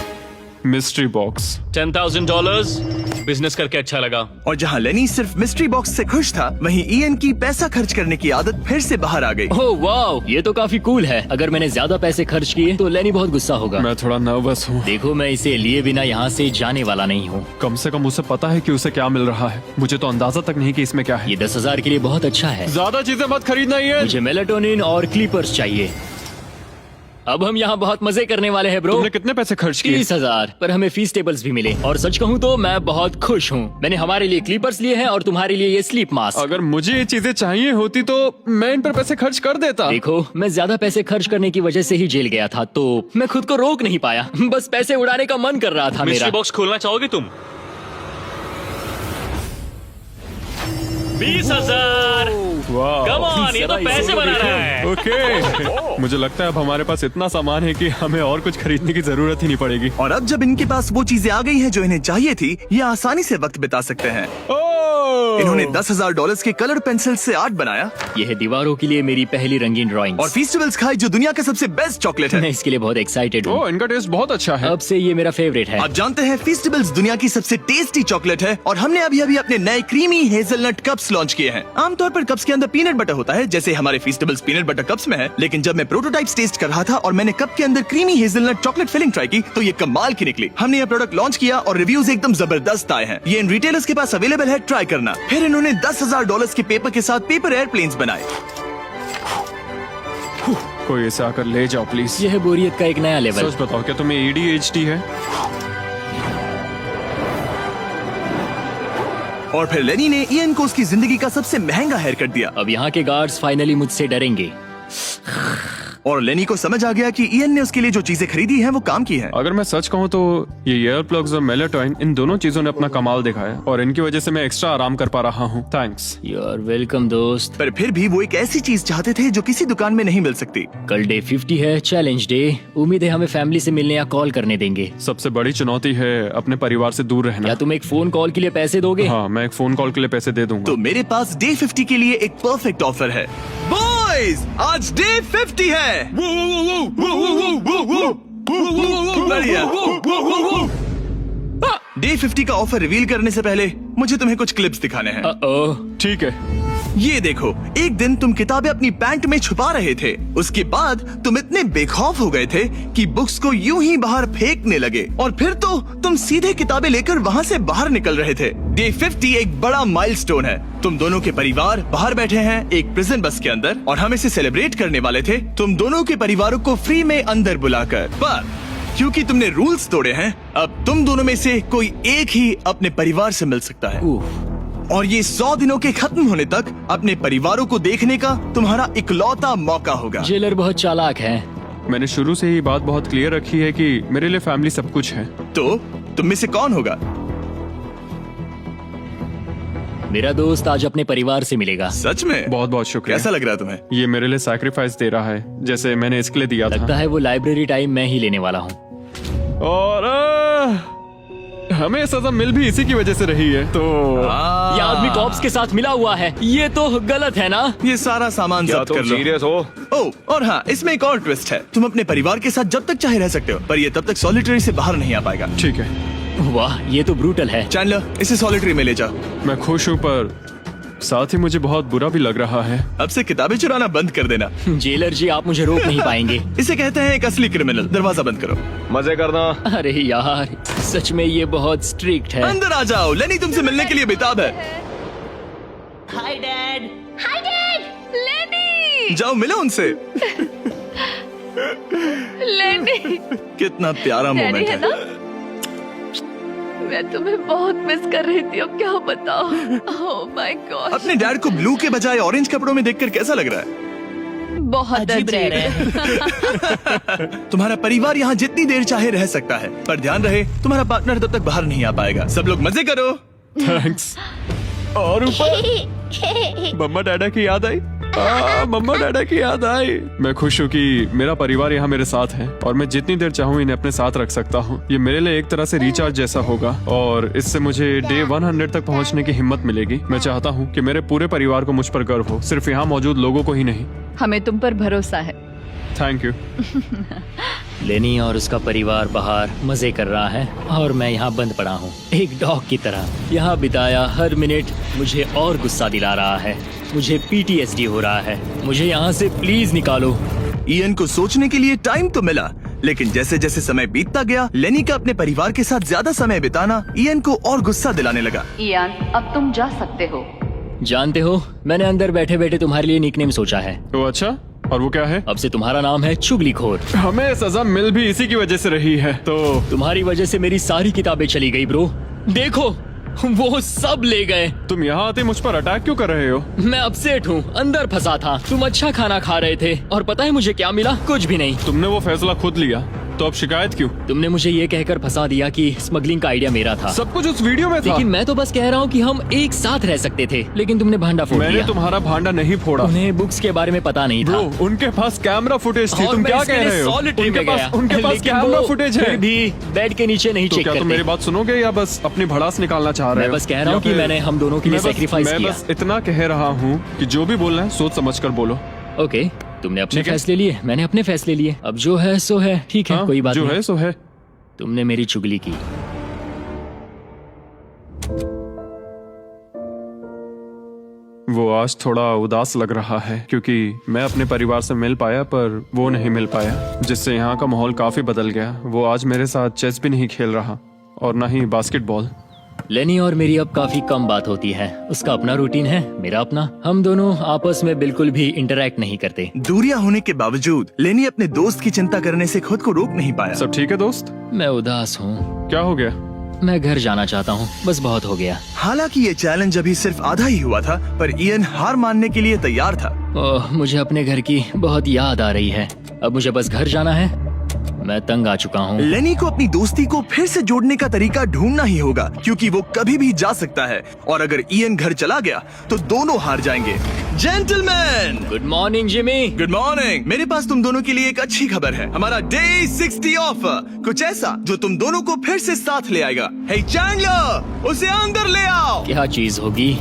B: मिस्ट्री बॉक्स।
F: $10,000। बिजनेस करके अच्छा लगा।
A: और जहाँ लेनी सिर्फ मिस्ट्री बॉक्स से खुश था, वहीं ईएन की पैसा खर्च करने की आदत फिर से बाहर आ गई।
C: ओह वाओ, ये तो काफी कूल है। अगर मैंने ज्यादा पैसे खर्च किए तो लेनी बहुत गुस्सा होगा।
B: मैं थोड़ा नर्वस हूँ।
C: देखो, मैं इसे लिए बिना यहाँ से जाने वाला नहीं हूँ।
B: कम से कम उसे पता है कि उसे क्या मिल रहा है। मुझे तो अंदाजा तक नहीं कि इसमें क्या है।
C: ये 10,000 के लिए बहुत अच्छा है।
B: ज्यादा चीजें मत खरीदना ये।
C: मुझे मेलाटोनिन और क्लीपर्स चाहिए। अब हम यहाँ बहुत मजे करने वाले हैं ब्रो।
B: तुमने कितने पैसे खर्च किए?
C: 30,000, पर हमें फीस टेबल्स भी मिले। और सच कहूँ तो मैं बहुत खुश हूँ। मैंने हमारे लिए क्लीपर्स लिए हैं और तुम्हारे लिए ये स्लीप मास्क।
B: अगर मुझे ये चीजें चाहिए होती तो मैं इन पर पैसे खर्च कर देता।
C: देखो, मैं ज्यादा पैसे खर्च करने की वजह से ही जेल गया था, तो मैं खुद को रोक नहीं पाया। बस पैसे उड़ाने का मन कर रहा था
F: मिस्ट्री
C: मेरा।
F: बॉक्स खोलना चाहोगे तुम? 20,000।
B: वाह।
F: कम ऑन, ये तो पैसे बना रहा है।
B: ओके। मुझे लगता है अब हमारे पास इतना सामान है कि हमें और कुछ खरीदने की जरूरत ही नहीं पड़ेगी।
A: और अब जब इनके पास वो चीजें आ गई हैं जो इन्हें चाहिए थी, ये आसानी से वक्त बिता सकते हैं। इन्होंने $10,000 के कलर पेंसिल से आर्ट बनाया
C: यह है दीवारों के लिए मेरी पहली रंगीन ड्राइंग।
A: और फेस्टिवल्स खाई जो दुनिया का सबसे बेस्ट चॉकलेट है।
C: मैं इसके लिए बहुत एक्साइटेड हूँ।
B: ओह, इनका टेस्ट बहुत अच्छा है।
C: अब से ये मेरा फेवरेट है।
A: आप जानते हैं फेस्टिवल्स दुनिया की सबसे टेस्टी चॉकलेट है, और हमने अभी अभी अपने नए क्रीमी हेजलनट कप्स लॉन्च किए हैं। आमतौर पर कप्स के अंदर पीनट बटर होता है, जैसे हमारे फेस्टिवल्स पीनट बटर कप्स में है, लेकिन जब मैं प्रोटोटाइप्स टेस्ट कर रहा था और मैंने कप के अंदर creamy hazelnut chocolate filling try की, तो ये कमाल की निकली। हमने ये प्रोडक्ट लॉन्च किया और रिव्यूज एकदम जबरदस्त आए हैं। ये इन रिटेलर्स के पास अवेलेबल है, ट्राई करना। फिर इन्होंने $10,000 के पेपर के साथ पेपर एयरप्लेन्स बनाए।
B: कोई इसे आकर ले जाओ प्लीज।
C: यह है बोरियत का एक नया लेवल।
B: सच बताओ, क्या तुम्हें ADHD है?
A: और फिर लेनी ने ईएन को उसकी जिंदगी का सबसे महंगा हेयर कट दिया।
C: अब यहाँ के गार्ड्स फाइनली मुझसे डरेंगे।
A: और लेनी को समझ आ गया कि ईएन ने उसके लिए जो चीजें खरीदी हैं वो काम की हैं।
B: अगर मैं सच कहूँ तो ये ईयर प्लग्स और मेलाटोनिन, इन दोनों चीजों ने अपना कमाल दिखाया, और इनकी वजह से मैं एक्स्ट्रा आराम कर पा रहा हूँ। थैंक्स।
C: यू आर वेलकम दोस्त।
A: पर फिर भी वो एक ऐसी चीज चाहते थे जो किसी दुकान में नहीं मिल सकती।
C: कल डे 50 है, चैलेंज डे। उम्मीद है हमें फैमिली से मिलने या कॉल करने देंगे।
B: सबसे बड़ी चुनौती है अपने परिवार से दूर रहना।
C: क्या तुम एक फोन कॉल के लिए पैसे दोगे?
B: हाँ, मैं एक फोन कॉल के लिए पैसे दे दूंगा।
A: तो मेरे पास डे 50 के लिए एक परफेक्ट ऑफर है। बॉयज, आज डे 50 है। बढ़िया। डे 50 का ऑफर रिवील करने से पहले मुझे तुम्हें कुछ क्लिप्स दिखाने हैं।
C: ओह,
B: ठीक है।
A: ये देखो, एक दिन तुम किताबें अपनी पैंट में छुपा रहे थे। उसके बाद तुम इतने बेखौफ हो गए थे कि बुक्स को यूं ही बाहर फेंकने लगे, और फिर तो तुम सीधे किताबें लेकर वहाँ से बाहर निकल रहे थे। डे 50 एक बड़ा माइलस्टोन है। तुम दोनों के परिवार बाहर बैठे हैं एक प्रिजन बस के अंदर, और हम इसे सेलिब्रेट करने वाले थे तुम दोनों के परिवारों को फ्री में अंदर बुलाकर। पर क्योंकि तुमने रूल्स तोड़े हैं, अब तुम दोनों में से कोई एक ही अपने परिवार से मिल सकता है। और ये 100 दिनों के खत्म होने तक अपने परिवारों को देखने का तुम्हारा इकलौता मौका होगा।
C: जेलर बहुत चालाक है।
B: मैंने शुरू से ही बात बहुत क्लियर रखी है कि मेरे लिए फैमिली सब कुछ है।
A: तो तुम में से कौन होगा?
C: मेरा दोस्त आज अपने परिवार से मिलेगा।
A: सच में?
B: बहुत बहुत शुक्रिया।
A: कैसा लग रहा है तुम्हें?
B: ये मेरे लिए सैक्रिफाइस दे रहा है, जैसे मैंने इसके लिए दिया
C: लगता
B: था।
C: है वो लाइब्रेरी टाइम मैं ही लेने वाला हूँ।
B: और हमें सजा मिल भी इसी की वजह से रही है। तो
C: ये आदमी कॉप्स के साथ मिला हुआ है, ये तो गलत है ना?
A: ये सारा सामान जब्त कर लो।
F: सीरियस हो?
A: ओह, और हाँ, इसमें एक और ट्विस्ट है। तुम अपने परिवार के साथ जब तक चाहे रह सकते हो, पर ये तब तक सॉलिटरी से बाहर नहीं आ पाएगा।
B: ठीक है।
C: वाह, ये तो ब्रूटल है।
A: चैंडलर, इसे सॉलिटरी में ले जा।
B: मैं खुश हूँ पर साथ ही मुझे बहुत बुरा भी लग रहा है।
A: अब से किताबें चुराना बंद कर देना।
C: जेलर जी, आप मुझे रोक नहीं पाएंगे।
A: इसे कहते हैं एक असली क्रिमिनल। दरवाजा बंद करो।
G: मजे करना।
C: अरे यार, सच में ये बहुत स्ट्रिक्ट है।
A: अंदर आ जाओ, लेनी तुमसे मिलने के लिए बेताब है।
H: Hi dad. Hi dad. लेनी।
A: जाओ मिलो उनसे।
H: लेनी।
A: कितना प्यारा
H: डैडी
A: मोमेंट
H: है
A: है।
H: ना? मैं तुम्हें बहुत मिस कर रही थी, अब क्या बताओ। Oh my God.
A: अपने डैड को ब्लू के बजाय ऑरेंज कपड़ों में देखकर कैसा लग रहा है?
H: बहुत
I: अजीब रह रहे
H: हैं।
A: तुम्हारा परिवार यहाँ जितनी देर चाहे रह सकता है, पर ध्यान रहे तुम्हारा पार्टनर तब तक बाहर नहीं आ पाएगा। सब लोग मजे करो।
B: थैंक्स। और ऊपर मम्मा डैडा की याद आई। मम्मा डैडा की याद आई। मैं खुश हूँ कि मेरा परिवार यहाँ मेरे साथ है और मैं जितनी देर चाहूँ इन्हें अपने साथ रख सकता हूँ। ये मेरे लिए एक तरह से रिचार्ज जैसा होगा और इससे मुझे डे 100 तक पहुँचने की हिम्मत मिलेगी। मैं चाहता हूँ कि मेरे पूरे परिवार को मुझ पर गर्व हो, सिर्फ यहाँ मौजूद लोगों को ही नहीं।
D: हमें तुम पर भरोसा है।
B: Thank you.
C: लेनी और उसका परिवार बाहर मजे कर रहा है और मैं यहाँ बंद पड़ा हूँ, एक डॉग की तरह। यहाँ बिताया हर मिनट मुझे और गुस्सा दिला रहा है। मुझे PTSD हो रहा है। मुझे यहाँ से प्लीज निकालो।
A: इयन को सोचने के लिए टाइम तो मिला, लेकिन जैसे जैसे समय बीतता गया, लेनी का अपने परिवार के साथ ज्यादा समय बिताना इयन को और गुस्सा दिलाने लगा।
D: इयान, अब तुम जा सकते हो।
C: जानते हो, मैंने अंदर बैठे बैठे तुम्हारे लिए निकनेम सोचा है।
B: तो अच्छा, और वो क्या है?
C: अब से तुम्हारा नाम है चुगलीखोर।
B: हमें सजा मिल भी इसी की वजह से रही है। तो
C: तुम्हारी वजह से मेरी सारी किताबें चली गई ब्रो। देखो, वो सब ले गए।
B: तुम यहाँ आते मुझ पर अटैक क्यों कर रहे हो?
C: मैं अपसेट हूँ, अंदर फंसा था। तुम अच्छा खाना खा रहे थे और पता है मुझे क्या मिला? कुछ भी नहीं।
B: तुमने वो फैसला खुद लिया, तो अब शिकायत क्यों?
C: तुमने मुझे ये कहकर फंसा दिया कि स्मगलिंग का आइडिया मेरा था।
B: सब कुछ उस वीडियो में था।
C: लेकिन मैं तो बस कह रहा हूँ कि हम एक साथ रह सकते थे, लेकिन तुमने भांडा फोड़
B: मैंने
C: दिया।
B: तुम्हारा भांडा नहीं फोड़ा।
C: उन्हें बुक्स के बारे में पता नहीं था।
B: ब्रो, उनके पास कैमरा फुटेज थी।
C: और
B: तुम
C: मैं
B: क्या
C: इसके
B: कह
C: लिए
B: रहे हो?
C: solitary में गया।
B: उनके पास
C: लेकिन
B: कैमरा
C: वो
B: फुटेज है।
C: फिर भी बेड के नीचे नहीं
B: तो
C: चेक
B: क्या तुम
C: करते।
B: मेरी बात सुनोगे या बस अपनी भड़ास निकालना चाह रहे
C: मैं
B: हो?
C: बस कह रहा हूँ
B: या
C: कि
B: फिर-
C: मैंने हम दोनों के लिए
B: मैं बस-
C: sacrifice
B: मैं
C: किया।
B: बस इतना कह रहा हूँ कि जो भी बोलना है सोच समझ कर बोलो।
C: ओके, तुमने अपने
B: ठीक है।
C: फैसले लिए, मैंने अपने फैसले लिए। अब जो है सो है, ठीक है,
B: हाँ,
C: कोई बात
B: जो
C: नहीं।
B: है सो है।
C: तुमने मेरी चुगली की।
B: वो आज थोड़ा उदास लग रहा है क्योंकि मैं अपने परिवार से मिल पाया पर वो नहीं मिल पाया, जिससे यहाँ का माहौल काफी बदल गया। वो आज मेरे साथ चेस भी नहीं खेल रहा और ना ही बास्केटबॉल।
C: लेनी और मेरी अब काफी कम बात होती है। उसका अपना रूटीन है, मेरा अपना। हम दोनों आपस में बिल्कुल भी इंटरैक्ट नहीं करते।
A: दूरियां होने के बावजूद लेनी अपने दोस्त की चिंता करने से खुद को रोक नहीं पाया।
B: सब ठीक है दोस्त?
C: मैं उदास हूँ।
B: क्या हो गया?
C: मैं घर जाना चाहता हूँ, बस बहुत हो गया।
A: हालांकि ये चैलेंज अभी सिर्फ आधा ही हुआ था, पर इयन हार मानने के लिए तैयार था।
C: ओह, मुझे अपने घर की बहुत याद आ रही है। अब मुझे बस घर जाना है। मैं तंग आ चुका हूँ।
A: लेनी को अपनी दोस्ती को फिर से जोड़ने का तरीका ढूंढना ही होगा, क्योंकि वो कभी भी जा सकता है और अगर इयन घर चला गया तो दोनों हार जाएंगे। Gentleman,
C: good morning Jimmy.
A: Good morning. मेरे पास तुम दोनों के लिए एक अच्छी खबर है। हमारा डे 60 ऑफर, कुछ ऐसा जो तुम दोनों को फिर से साथ ले आएगा। हे चैंडलर, उसे अंदर ले आओ।
C: क्या चीज होगी?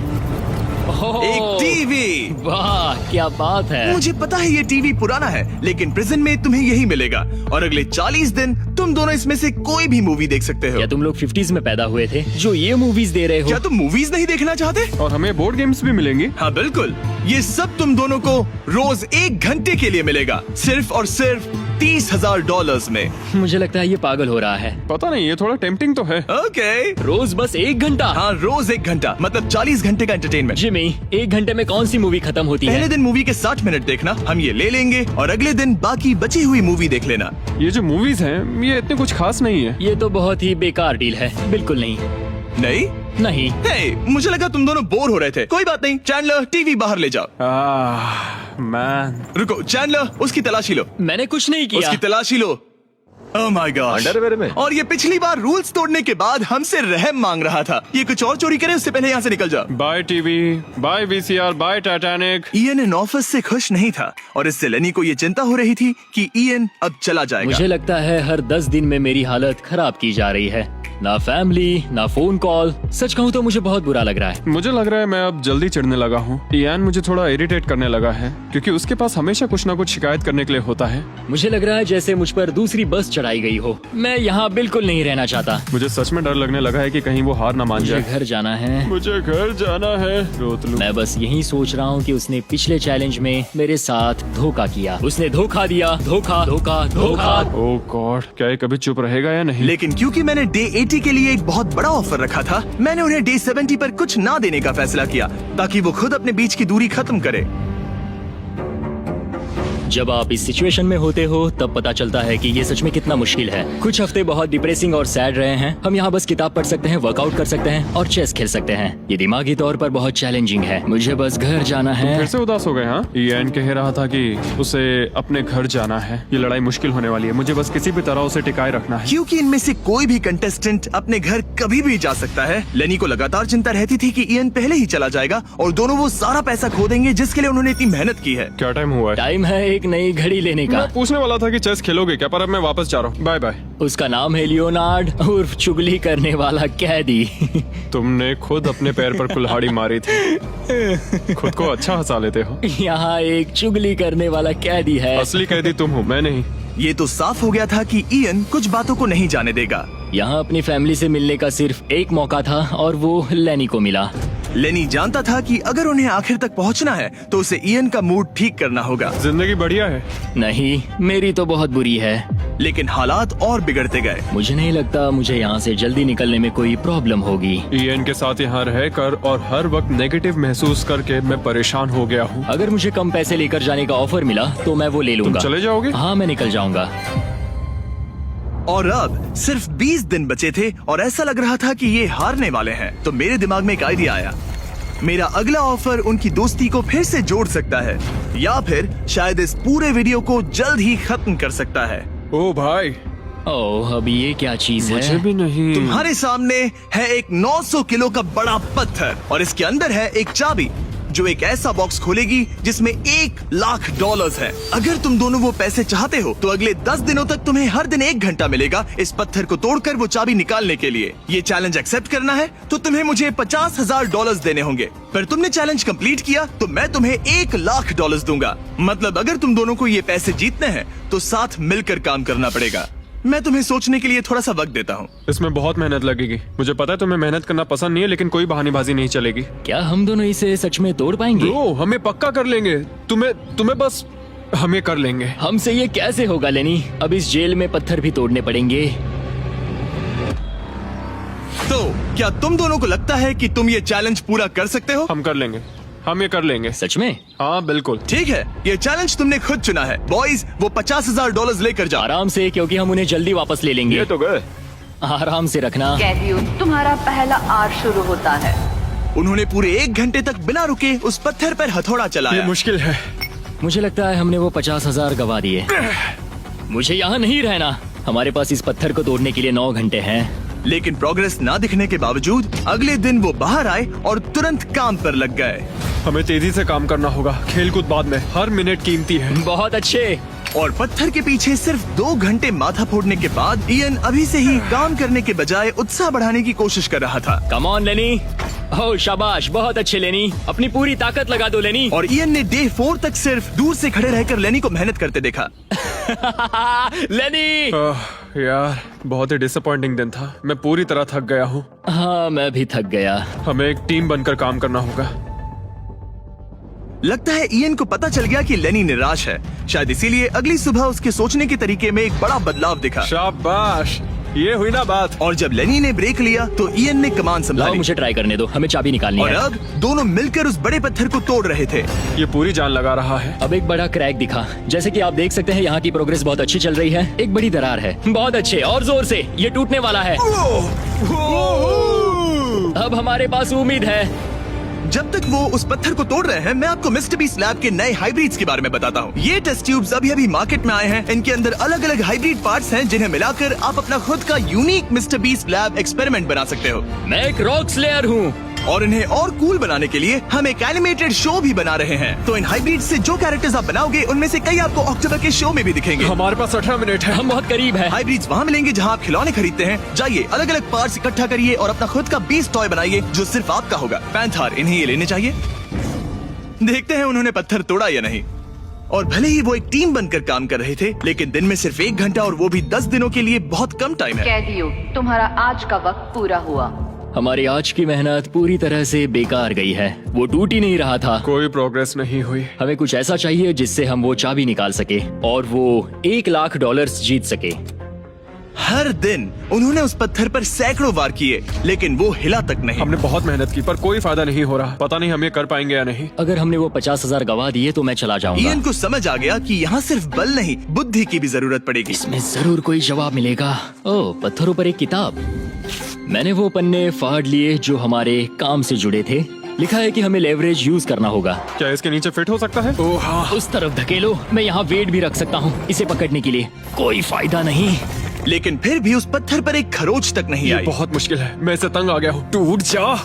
C: ओह,
A: एक टीवी।
C: वाह, क्या बात है।
A: मुझे पता है ये टीवी पुराना है, लेकिन प्रिजन में तुम्हें यही मिलेगा और अगले 40 दिन तुम दोनों इसमें से कोई भी मूवी देख सकते हो।
C: क्या तुम लोग 50s में पैदा हुए थे जो ये मूवीज दे रहे हो?
A: क्या तुम मूवीज नहीं देखना चाहते?
B: और हमें बोर्ड गेम्स भी मिलेंगी।
A: हाँ बिल्कुल, ये सब तुम दोनों को रोज 1 घंटे के लिए मिलेगा, सिर्फ और सिर्फ $30,000 में।
C: मुझे लगता है ये पागल हो रहा है।
B: पता नहीं, ये थोड़ा टेम्पटिंग तो है।
A: ओके,
C: रोज बस 1 घंटा?
A: हाँ रोज 1 घंटा, मतलब 40 घंटे का एंटरटेनमेंट।
C: जिमी, 1 घंटे में कौन सी मूवी खत्म होती
A: पहले
C: है?
A: दिन मूवी के 60 मिनट देखना, हम ये ले लेंगे और अगले दिन बाकी बची हुई मूवी देख लेना।
B: ये जो मूवीज हैं ये इतने कुछ खास नहीं है।
C: ये तो बहुत ही बेकार डील है। बिल्कुल नहीं।
A: नहीं
C: नहीं।
A: हे, मुझे लगा तुम दोनों बोर हो रहे थे। कोई बात नहीं, चैंडलर टीवी बाहर ले जाओ।
B: मैन,
A: रुको चैंडलर, उसकी तलाशी लो।
C: मैंने कुछ नहीं किया।
A: उसकी तलाशी लो। Oh my gosh!
G: अंडरवेयर में?
A: और ये पिछली बार रूल्स तोड़ने के बाद हमसे रहम मांग रहा था। ये कुछ और चोरी करे उससे पहले यहाँ से निकल जा।
B: Bye TV, bye VCR, bye Titanic.
A: Ian इन ऑफिस से खुश नहीं था और इससे लेनी को ये चिंता हो रही थी कि इयन अब चला जाएगा।
C: मुझे लगता है हर 10 दिन में मेरी हालत खराब की जा रही है। ना फैमिली, ना फोन कॉल। सच कहूँ तो मुझे बहुत बुरा लग रहा है।
B: मुझे लग रहा है मैं अब जल्दी चिढ़ने लगा हूँ। इयान मुझे थोड़ा इरिटेट करने लगा है क्योंकि उसके पास हमेशा कुछ ना कुछ शिकायत करने के लिए होता है।
C: मुझे लग रहा है जैसे मुझ पर दूसरी बस चढ़ाई गई हो। मैं यहाँ बिल्कुल नहीं रहना चाहता।
B: मुझे सच में डर लगने लगा है कि कहीं वो हार ना मान
C: मुझे
B: जाए।
C: घर जाना है।
B: मुझे घर जाना है। रोतलू।
C: मैं बस यही सोच रहा हूँ कि उसने पिछले चैलेंज में मेरे साथ धोखा किया। उसने धोखा दिया। धोखा धोखा धोखा।
B: ओह गॉड, क्या ये कभी चुप रहेगा या नहीं?
A: लेकिन क्योंकि मैंने डे 80 के लिए एक बहुत बड़ा ऑफर रखा था, मैंने उन्हें डे 70 पर कुछ ना देने का फैसला किया ताकि वो खुद अपने बीच की दूरी खत्म करे।
C: जब आप इस सिचुएशन में होते हो तब पता चलता है कि ये सच में कितना मुश्किल है। कुछ हफ्ते बहुत डिप्रेसिंग और सैड रहे हैं। हम यहाँ बस किताब पढ़ सकते हैं, वर्कआउट कर सकते हैं और चेस खेल सकते हैं। ये दिमागी तौर पर बहुत चैलेंजिंग है। मुझे बस घर जाना है।
B: फिर से उदास हो गए? हाँ, ईएन कह रहा था कि उसे अपने घर जाना है। ये लड़ाई मुश्किल होने वाली है। मुझे बस किसी भी तरह उसे टिकाए रखना है।
A: क्योंकि इनमें से कोई भी कंटेस्टेंट अपने घर कभी भी जा सकता है। लेनी को लगातार चिंता रहती थी कि ईएन पहले ही चला जाएगा और दोनों वो सारा पैसा खो देंगे जिसके लिए उन्होंने इतनी मेहनत की है।
B: क्या टाइम हुआ है?
C: टाइम है एक नई घड़ी लेने का।
B: मैं पूछने वाला था कि चेस खेलोगे क्या, पर अब मैं वापस जा रहा हूँ। Bye bye.
C: उसका नाम है लियोनार्ड उर्फ चुगली करने वाला कैदी।
B: तुमने खुद अपने पैर पर कुल्हाड़ी मारी थी। खुद को अच्छा हंसा लेते हो।
C: यहाँ एक चुगली करने वाला कैदी है।
B: असली कैदी तुम हो, मैं नहीं।
A: ये तो साफ हो गया था कि ईएन कुछ बातों को नहीं जाने देगा।
C: यहाँ अपनी फैमिली से मिलने का सिर्फ एक मौका था और वो लेनी को मिला।
A: लेनी जानता था कि अगर उन्हें आखिर तक पहुंचना है तो उसे ईएन का मूड ठीक करना होगा।
B: जिंदगी बढ़िया है।
C: नहीं, मेरी तो बहुत बुरी है।
A: लेकिन हालात और बिगड़ते गए।
C: मुझे नहीं लगता मुझे यहाँ से जल्दी निकलने में कोई प्रॉब्लम होगी।
B: ईएन के साथ यहाँ रहकर और हर वक्त नेगेटिव महसूस करके मैं परेशान हो गया हूँ।
C: अगर मुझे कम पैसे लेकर जाने का ऑफर मिला तो मैं वो ले लूंगा।
B: चले जाओगे?
C: हाँ, मैं निकल जाऊंगा।
A: और अब सिर्फ 20 दिन बचे थे और ऐसा लग रहा था कि ये हारने वाले हैं। तो मेरे दिमाग में एक आइडिया आया। मेरा अगला ऑफर उनकी दोस्ती को फिर से जोड़ सकता है या फिर शायद इस पूरे वीडियो को जल्द ही खत्म कर सकता है।
B: ओ भाई,
C: ओह, अभी ये क्या चीज
B: मुझे
C: है?
B: भी नहीं।
A: तुम्हारे सामने है एक 900 किलो का बड़ा पत्थर और इसके अंदर है एक चाबी जो एक ऐसा बॉक्स खोलेगी जिसमें $1,00,000 है। अगर तुम दोनों वो पैसे चाहते हो तो अगले 10 दिनों तक तुम्हें हर दिन 1 घंटा मिलेगा इस पत्थर को तोड़कर वो चाबी निकालने के लिए। ये चैलेंज एक्सेप्ट करना है तो तुम्हें मुझे $50,000 देने होंगे, पर तुमने चैलेंज कंप्लीट किया तो मैं तुम्हें $1,00,000 दूंगा। मतलब अगर तुम दोनों को ये पैसे जीतने हैं तो साथ मिलकर काम करना पड़ेगा। मैं तुम्हें सोचने के लिए थोड़ा सा वक्त देता हूँ।
B: इसमें बहुत मेहनत लगेगी। मुझे पता है तुम्हें मेहनत करना पसंद नहीं है, लेकिन कोई बहानेबाजी नहीं चलेगी।
C: क्या हम दोनों इसे सच में तोड़ पाएंगे?
B: ब्रो, हमें पक्का कर लेंगे। तुम्हें बस हमें कर लेंगे।
C: हमसे ये कैसे होगा लेनी? अब इस जेल में पत्थर भी तोड़ने पड़ेंगे।
A: तो क्या तुम दोनों को लगता है कि तुम ये चैलेंज पूरा कर सकते हो?
B: हम कर लेंगे। हम ये कर लेंगे।
C: सच में?
B: हाँ बिल्कुल।
A: ठीक है, ये चैलेंज तुमने खुद चुना है। बॉयज, वो $50,000 लेकर जाओ।
C: आराम से, क्योंकि हम उन्हें जल्दी वापस ले लेंगे।
B: ये तो गए।
C: आराम से रखना।
D: कैदियों, तुम्हारा पहला आर शुरू होता है।
A: उन्होंने पूरे 1 घंटे तक बिना रुके उस पत्थर पर हथौड़ा
B: ये
A: चलाया।
B: मुश्किल है।
C: मुझे लगता है हमने वो 50,000 गवा दिए। मुझे यहाँ नहीं रहना। हमारे पास इस पत्थर को तोड़ने के लिए 9 घंटे हैं।
A: लेकिन प्रोग्रेस ना दिखने के बावजूद अगले दिन वो बाहर आए और तुरंत काम पर लग गए।
B: हमें तेजी से काम करना होगा। खेलकूद बाद में, हर मिनट कीमती है।
C: बहुत अच्छे।
A: और पत्थर के पीछे सिर्फ 2 घंटे माथा फोड़ने के बाद ईएन अभी से ही काम करने के बजाय उत्साह बढ़ाने की कोशिश कर रहा था।
C: कम ऑन लेनी। ओह शाबाश, बहुत अच्छे लेनी। अपनी पूरी ताकत लगा दो लेनी।
A: और ईएन ने डे 4 तक सिर्फ दूर से खड़े रहकर लेनी को मेहनत करते देखा।
C: लेनी।
B: यार, बहुत ही डिसअपॉइंटिंग दिन था। मैं पूरी तरह थक गया हूँ।
C: हाँ, मैं भी थक गया।
B: हमें एक टीम बनकर काम करना होगा।
A: लगता है ईएन को पता चल गया कि लेनी निराश है। शायद इसीलिए अगली सुबह उसके सोचने के तरीके में एक बड़ा बदलाव दिखा।
B: शाबाश, ये हुई ना बात।
A: और जब लेनी ने ब्रेक लिया तो ईएन ने कमान
C: लाओ,
A: संभाली
C: मुझे ट्राई करने दो। हमें चाबी निकालनी
A: और
C: है।
A: अब दोनों मिलकर उस बड़े पत्थर को तोड़ रहे थे।
B: ये पूरी जान लगा रहा है।
C: अब एक बड़ा क्रैक दिखा। जैसे कि आप देख सकते हैं, यहाँ की प्रोग्रेस बहुत अच्छी चल रही है। एक बड़ी दरार है। बहुत अच्छे, और जोर से। ये टूटने वाला है। अब हमारे पास उम्मीद है।
A: जब तक वो उस पत्थर को तोड़ रहे हैं, मैं आपको मिस्टर बीस्ट लैब के नए हाइब्रिड्स के बारे में बताता हूँ। ये टेस्ट ट्यूब्स अभी मार्केट में आए हैं। इनके अंदर अलग अलग हाइब्रिड पार्ट्स हैं जिन्हें मिलाकर आप अपना खुद का unique mister beast lab experiment बना सकते हो।
C: मैं एक रॉक स्लेयर हूँ।
A: और इन्हें और कूल बनाने के लिए हम एक एनिमेटेड शो भी बना रहे हैं। तो इन हाइब्रिड से जो कैरेक्टर्स आप बनाओगे उनमें से कई आपको अक्टूबर के शो में भी दिखेंगे।
B: हमारे पास 18 मिनट है।
C: हम बहुत करीब है।
A: हाइब्रिड्स वहाँ मिलेंगे जहाँ आप खिलौने खरीदते हैं। जाइए, अलग अलग पार्ट्स इकट्ठा करिए और अपना खुद का बीस्ट टॉय बनाइए जो सिर्फ आपका होगा। पैंथर, इन्हें ये लेने चाहिए। देखते हैं उन्होंने पत्थर तोड़ा या नहीं। और भले ही वो एक टीम बनकर काम कर रहे थे, लेकिन दिन में सिर्फ 1 घंटा और वो भी 10 दिनों के लिए बहुत कम टाइम है।
D: कैदियों, तुम्हारा आज का वक्त पूरा हुआ।
C: हमारी आज की मेहनत पूरी तरह से बेकार गई है। वो टूट ही नहीं रहा था।
B: कोई प्रोग्रेस नहीं हुई।
C: हमें कुछ ऐसा चाहिए जिससे हम वो चाबी निकाल सके और वो $1 लाख जीत सके।
A: हर दिन उन्होंने उस पत्थर पर सैकड़ों वार किए, लेकिन वो हिला तक नहीं।
B: हमने बहुत मेहनत की पर कोई फायदा नहीं हो रहा। पता नहीं हम ये कर पाएंगे या नहीं।
C: अगर हमने वो 50,000 गवा दिए तो मैं चला जाऊंगा।
A: इयन को समझ आ गया कि यहाँ सिर्फ बल नहीं, बुद्धि की भी जरूरत पड़ेगी।
C: इसमें जरूर कोई जवाब मिलेगा। ओह, पत्थरों पर एक किताब। मैंने वो पन्ने फाड़ लिए जो हमारे काम से जुड़े थे। लिखा है कि हमें लेवरेज यूज करना होगा।
B: क्या इसके नीचे फिट हो सकता है? ओह हाँ।
C: उस तरफ धकेलो। मैं यहाँ वेट भी रख सकता हूँ इसे पकड़ने के लिए। कोई फायदा नहीं।
A: लेकिन फिर भी उस पत्थर पर एक खरोच तक नहीं
B: ये
A: आई।
B: बहुत मुश्किल है। मैं इससे तंग आ गया हूँ। टूट जा।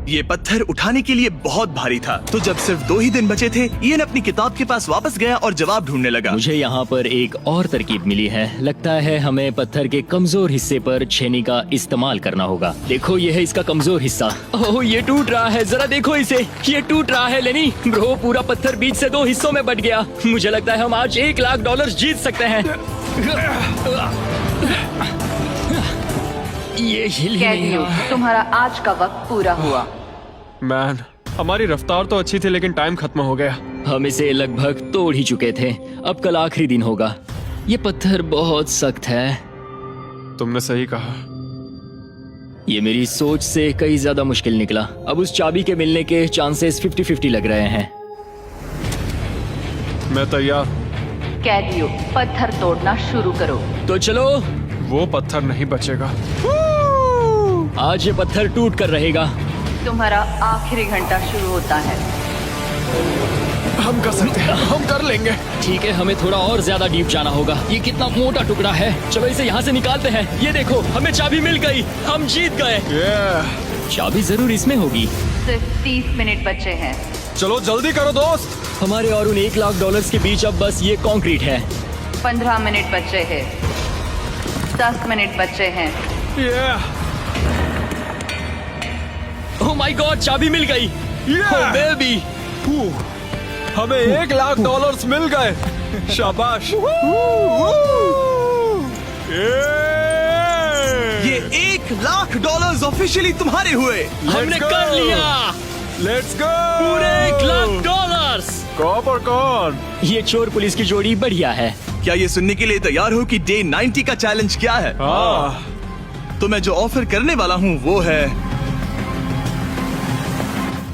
A: ये पत्थर उठाने के लिए बहुत भारी था। तो जब सिर्फ 2 ही दिन बचे थे, इयन अपनी किताब के पास वापस गया और जवाब ढूंढने लगा।
C: मुझे यहाँ पर एक और तरकीब मिली है। लगता है हमें पत्थर के कमजोर हिस्से पर छेनी का इस्तेमाल करना होगा। देखो, ये है इसका कमजोर हिस्सा। ओह, ये टूट रहा है। जरा देखो इसे। ये टूट रहा है लेनी। ब्रो, पूरा पत्थर बीच से 2 हिस्सों में बट गया। मुझे लगता है हम आज $1 लाख जीत सकते हैं। ये हिल ही नहीं
D: कैदियों,
C: रहा।
D: तुम्हारा आज का वक्त पूरा हुआ।
B: मैन, हमारी रफ्तार तो अच्छी थी लेकिन टाइम खत्म हो गया।
C: हम इसे लगभग तोड़ ही चुके थे। अब कल आखिरी दिन होगा। ये पत्थर बहुत सख्त है।
B: तुमने सही कहा।
C: ये मेरी सोच से कई ज्यादा मुश्किल निकला। अब उस चाबी के मिलने के चांसेस 50-50 लग रहे हैं।
B: मैं तैयार हूँ।
D: कैदियों, पत्थर तोड़ना शुरू करो।
C: तो चलो।
B: वो पत्थर नहीं बचेगा।
C: आज ये पत्थर टूट कर रहेगा।
D: तुम्हारा आखिरी घंटा शुरू होता है।
B: हम कर सकते हैं। हम कर लेंगे।
C: ठीक है, हमें थोड़ा और ज्यादा डीप जाना होगा। ये कितना मोटा टुकड़ा है। चलो इसे यहाँ से निकालते हैं। ये देखो, हमें चाबी मिल गई। हम जीत गए। चाबी जरूर इसमें होगी।
D: सिर्फ 30 मिनट बचे हैं।
B: चलो जल्दी करो दोस्त।
C: हमारे और उन $1 लाख के बीच अब बस ये कंक्रीट है।
D: 15 मिनट बचे हैं। 10 मिनट बचे हैं।
C: ओह माय गॉड, चाबी मिल गई। ओह बेबी।
B: हमें $1 लाख मिल गए। शाबाश।
A: ये $1 लाख ऑफिशियली तुम्हारे हुए।
C: हमने कर लिया।
B: Let's go.
C: पूरे $1 लाख।
B: कौन और कौन?
C: ये चोर पुलिस की जोड़ी बढ़िया है।
A: क्या ये सुनने के लिए तैयार हो कि डे 90 का चैलेंज क्या है? तो मैं जो ऑफर करने वाला हूँ वो है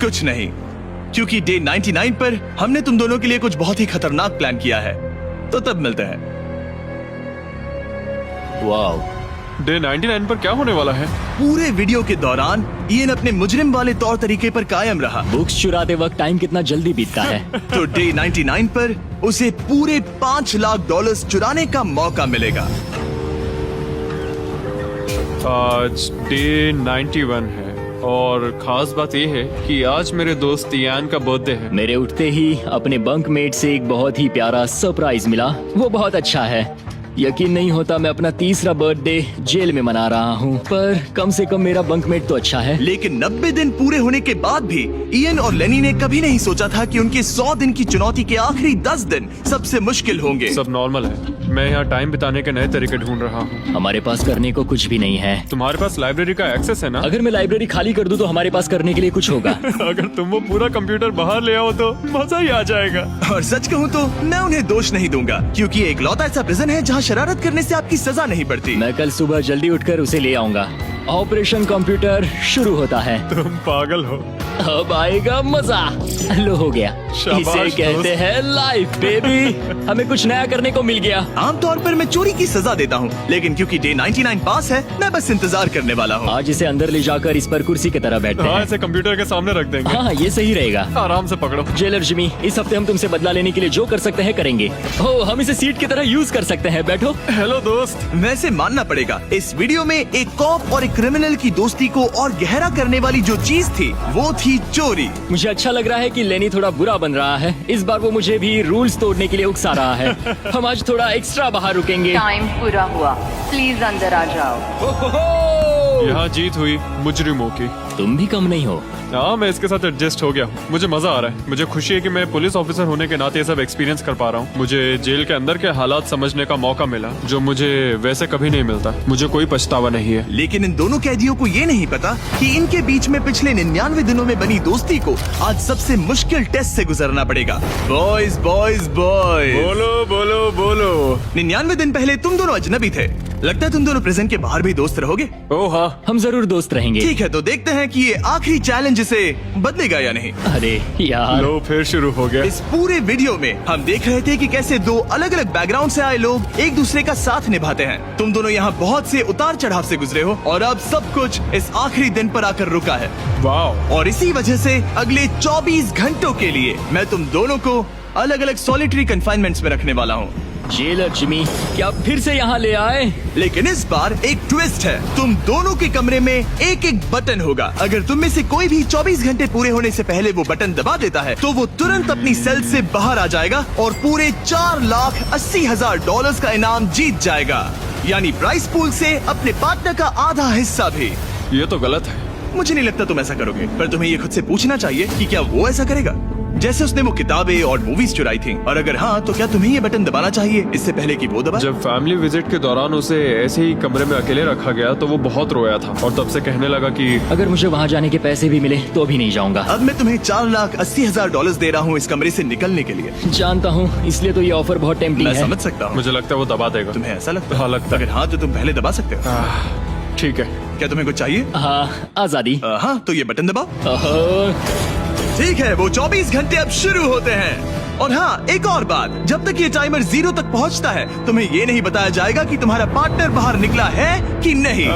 A: कुछ नहीं, क्योंकि डे 99 पर हमने तुम दोनों के लिए कुछ बहुत ही खतरनाक प्लान किया है। तो तब मिलते हैं।
C: वाओ।
B: डे 99 पर क्या होने वाला है?
A: पूरे वीडियो के दौरान इयन अपने मुजरिम वाले तौर तरीके पर कायम रहा।
C: बुक्स चुराते वक्त टाइम कितना जल्दी बीतता है।
A: तो डे 99 पर उसे पूरे $5 लाख चुराने का मौका मिलेगा।
B: आज डे 91 है और खास बात यह है कि आज मेरे दोस्त इयान का बर्थडे है।
C: मेरे उठते ही अपने बंकमेट से एक बहुत ही प्यारा सरप्राइज मिला। वो बहुत अच्छा है। यकीन नहीं होता मैं अपना 3रा बर्थडे जेल में मना रहा हूँ, पर कम से कम मेरा बंकमेट तो अच्छा है।
A: लेकिन 90 दिन पूरे होने के बाद भी इयन और लेनी ने कभी नहीं सोचा था कि उनके 100 दिन की चुनौती के आखिरी 10 दिन सबसे मुश्किल होंगे।
B: सब नॉर्मल है। मैं यहाँ टाइम बिताने के नए तरीके ढूंढ रहा हूँ।
C: हमारे पास करने को कुछ भी नहीं है।
B: तुम्हारे पास लाइब्रेरी का एक्सेस है ना?
C: अगर मैं लाइब्रेरी खाली कर दूं तो हमारे पास करने के लिए कुछ होगा।
B: अगर तुम वो पूरा कंप्यूटर बाहर ले आओ तो मजा ही आ जाएगा।
A: और सच कहूँ तो मैं उन्हें दोष नहीं दूंगा, क्योंकि एक लौता ऐसा प्रिजन है जहाँ शरारत करने से आपकी सजा नहीं पड़ती।
C: मैं कल सुबह जल्दी उठकर उसे ले आऊंगा। ऑपरेशन कंप्यूटर शुरू होता है।
B: तुम पागल हो।
C: अब आएगा मजा। लो, हो गया।
B: शाबाश
C: इसे कहते
B: दोस्त।
C: हैं लाइफ बेबी। हमें कुछ नया करने को मिल गया।
A: आमतौर पर मैं चोरी की सजा देता हूँ, लेकिन क्योंकि डे 99 पास है, मैं बस इंतजार करने वाला हूँ।
C: आज इसे अंदर ले जाकर इस पर कुर्सी की तरह बैठते
B: हाँ,
C: हैं।
B: इसे कंप्यूटर के सामने रख देंगे।
C: हाँ, ये सही रहेगा।
B: आराम से पकड़ो।
C: जेलर जिमी, इस हफ्ते हम तुमसे बदला लेने के लिए जो कर सकते हैं करेंगे। ओह, हम इसे सीट की तरह यूज कर सकते हैं। बैठो।
B: हेलो दोस्त।
A: वैसे मानना पड़ेगा, इस वीडियो में एक कॉप और एक क्रिमिनल की दोस्ती को और गहरा करने वाली जो चीज थी वो थी चोरी।
C: मुझे अच्छा लग रहा है कि लेनी थोड़ा बुरा बन रहा है। इस बार वो मुझे भी रूल्स तोड़ने के लिए उकसा रहा है। हम आज थोड़ा एक्स्ट्रा बाहर रुकेंगे।
D: टाइम पूरा हुआ। प्लीज अंदर आ जाओ।
B: यहाँ जीत हुई मुजरिमों की।
C: तुम भी कम नहीं हो।
B: हाँ, मैं इसके साथ एडजस्ट हो गया हूँ। मुझे मजा आ रहा है। मुझे खुशी है कि मैं पुलिस ऑफिसर होने के नाते ये सब एक्सपीरियंस कर पा रहा हूँ। मुझे जेल के अंदर के हालात समझने का मौका मिला, जो मुझे वैसे कभी नहीं मिलता। मुझे कोई पछतावा नहीं है।
A: लेकिन इन दोनों कैदियों को ये नहीं पता कि इनके बीच में पिछले 99 दिनों में बनी दोस्ती को आज सबसे मुश्किल टेस्ट से गुजरना पड़ेगा। बॉयज बॉयज बॉयज,
B: बोलो बोलो बोलो।
A: 99 दिन पहले तुम दोनों अजनबी थे। लगता है तुम दोनों प्रिजन के बाहर भी दोस्त रहोगे।
B: ओह हाँ,
C: हम जरूर दोस्त रहेंगे।
A: ठीक है, तो देखते हैं कि ये आखिरी चैलेंज इसे बदलेगा या नहीं।
C: अरे यार,
B: लो फिर शुरू हो गया।
A: इस पूरे वीडियो में हम देख रहे थे कि कैसे दो अलग अलग बैकग्राउंड से आए लोग एक दूसरे का साथ निभाते हैं। तुम दोनों यहाँ बहुत से उतार चढ़ाव से गुजरे हो और अब सब कुछ इस आखिरी दिन पर आकर रुका है।
B: वाह,
A: और इसी वजह से अगले 24 घंटों के लिए मैं तुम दोनों को अलग अलग सॉलिटरी कन्फाइनमेंट्स में रखने वाला हूँ।
C: जेलर जिमी, क्या फिर से यहाँ ले आए?
A: लेकिन इस बार एक ट्विस्ट है। तुम दोनों के कमरे में एक एक बटन होगा। अगर तुम में से कोई भी 24 घंटे पूरे होने से पहले वो बटन दबा देता है तो वो तुरंत अपनी सेल से बाहर आ जाएगा और पूरे $4,80,000 का इनाम जीत जाएगा, यानी प्राइस पूल से अपने पार्टनर का आधा हिस्सा भी।
B: ये तो गलत है।
A: मुझे नहीं लगता तुम ऐसा करोगे, पर तुम्हें ये खुद से पूछना चाहिए कि क्या वो ऐसा करेगा, जैसे उसने वो किताबें और मूवीज चुराई थी। और अगर हाँ, तो क्या तुम्हें ये बटन दबाना चाहिए इससे पहले कि वो दबाए?
B: जब फैमिली विजिट के दौरान उसे ऐसे ही कमरे में अकेले रखा गया तो वो बहुत रोया था और तब से कहने लगा कि
C: अगर मुझे वहाँ जाने के पैसे भी मिले तो भी नहीं जाऊंगा।
A: अब मैं तुम्हें $4,80,000 दे रहा हूँ इस कमरे से निकलने के लिए।
C: जानता हूँ, इसलिए तो ये ऑफर बहुत टेम्पटिंग
A: मैं
C: है।
A: समझ सकता हूँ।
B: मुझे लगता है वो दबा देगा।
A: तुम्हें ऐसा लगता है?
B: हाँ, लगता है।
A: अगर हाँ, तो तुम पहले दबा सकते हो।
B: ठीक है।
A: क्या तुम्हें कुछ चाहिए?
C: हाँ, आजादी।
A: हाँ, तो ये बटन दबाओ।
C: ओहो,
A: ठीक है, वो 24 घंटे अब शुरू होते हैं। और हाँ, एक और बात, जब तक ये टाइमर 0 तक पहुंचता है तुम्हें ये नहीं बताया जाएगा कि तुम्हारा पार्टनर बाहर निकला है कि नहीं।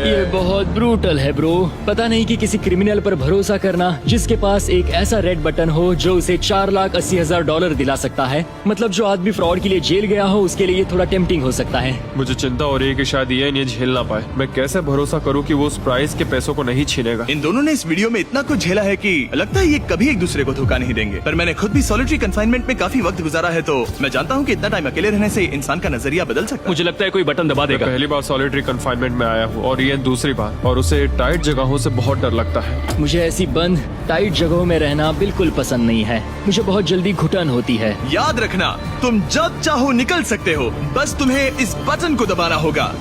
C: ये बहुत ब्रूटल है ब्रो। पता नहीं कि किसी क्रिमिनल पर भरोसा करना जिसके पास एक ऐसा रेड बटन हो जो उसे $4,80,000 दिला सकता है। मतलब जो आदमी फ्रॉड के लिए जेल गया हो उसके लिए ये थोड़ा टेम्पटिंग हो सकता है।
B: मुझे चिंता हो रही है कि शायद ये इन्हें झेल ना पाए। मैं कैसे भरोसा करूं कि वो उस प्राइस के पैसों को नहीं छीनेगा।
A: इन दोनों ने इस वीडियो में इतना कुछ झेला है कि लगता है ये कभी एक दूसरे को धोखा नहीं देंगे। पर मैंने खुद भी सॉलिटरी कन्फाइनमेंट में काफी वक्त गुजारा है, तो मैं जानता हूँ कि इतना टाइम अकेले रहने से इंसान का नजरिया बदल सकता है।
F: मुझे लगता है कोई बटन दबा
B: मैं
F: देगा।
B: पहली बार सॉलिटरी कंफाइनमेंट में आया हूँ और ये दूसरी बार, और उसे टाइट जगहों से बहुत डर लगता है।
C: मुझे ऐसी बंद टाइट जगहों में रहना बिल्कुल पसंद नहीं है। मुझे बहुत जल्दी घुटन होती है।
A: याद रखना, तुम जब चाहो निकल सकते हो, बस तुम्हें इस बटन को दबाना होगा।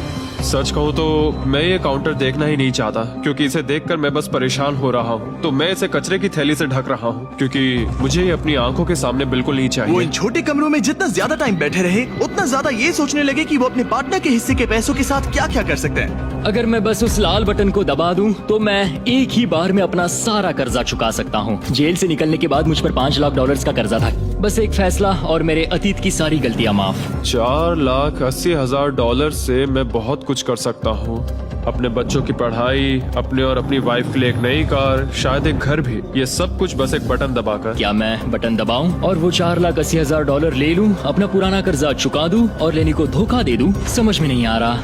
B: सच कहूँ तो मैं ये काउंटर देखना ही नहीं चाहता, क्योंकि इसे देखकर मैं बस परेशान हो रहा हूँ। तो मैं इसे कचरे की थैली से ढक रहा हूँ, क्योंकि मुझे ये अपनी आंखों के सामने बिल्कुल नहीं
A: वो
B: चाहिए।
A: इन छोटे कमरों में जितना ज्यादा टाइम बैठे रहे उतना ज्यादा ये सोचने लगे कि वो अपने पार्टनर के हिस्से के पैसों के साथ क्या क्या कर सकते हैं।
C: अगर मैं बस उस लाल बटन को दबा दूं, तो मैं एक ही बार में अपना सारा कर्जा चुका सकता हूं। जेल से निकलने के बाद मुझ पर $5 लाख का कर्जा था। बस एक फैसला और मेरे अतीत की सारी गलतियां माफ।
B: $4,80,000 से मैं बहुत कुछ कर सकता हूँ। अपने बच्चों की पढ़ाई, अपने और अपनी वाइफ के लिए एक नई कार, शायद एक घर भी। ये सब कुछ बस एक बटन दबाकर।
C: क्या मैं बटन दबाऊं और वो $4,80,000 ले लूं, अपना पुराना कर्जा चुका दूं और लेनी को धोखा दे दूं? समझ में नहीं आ रहा।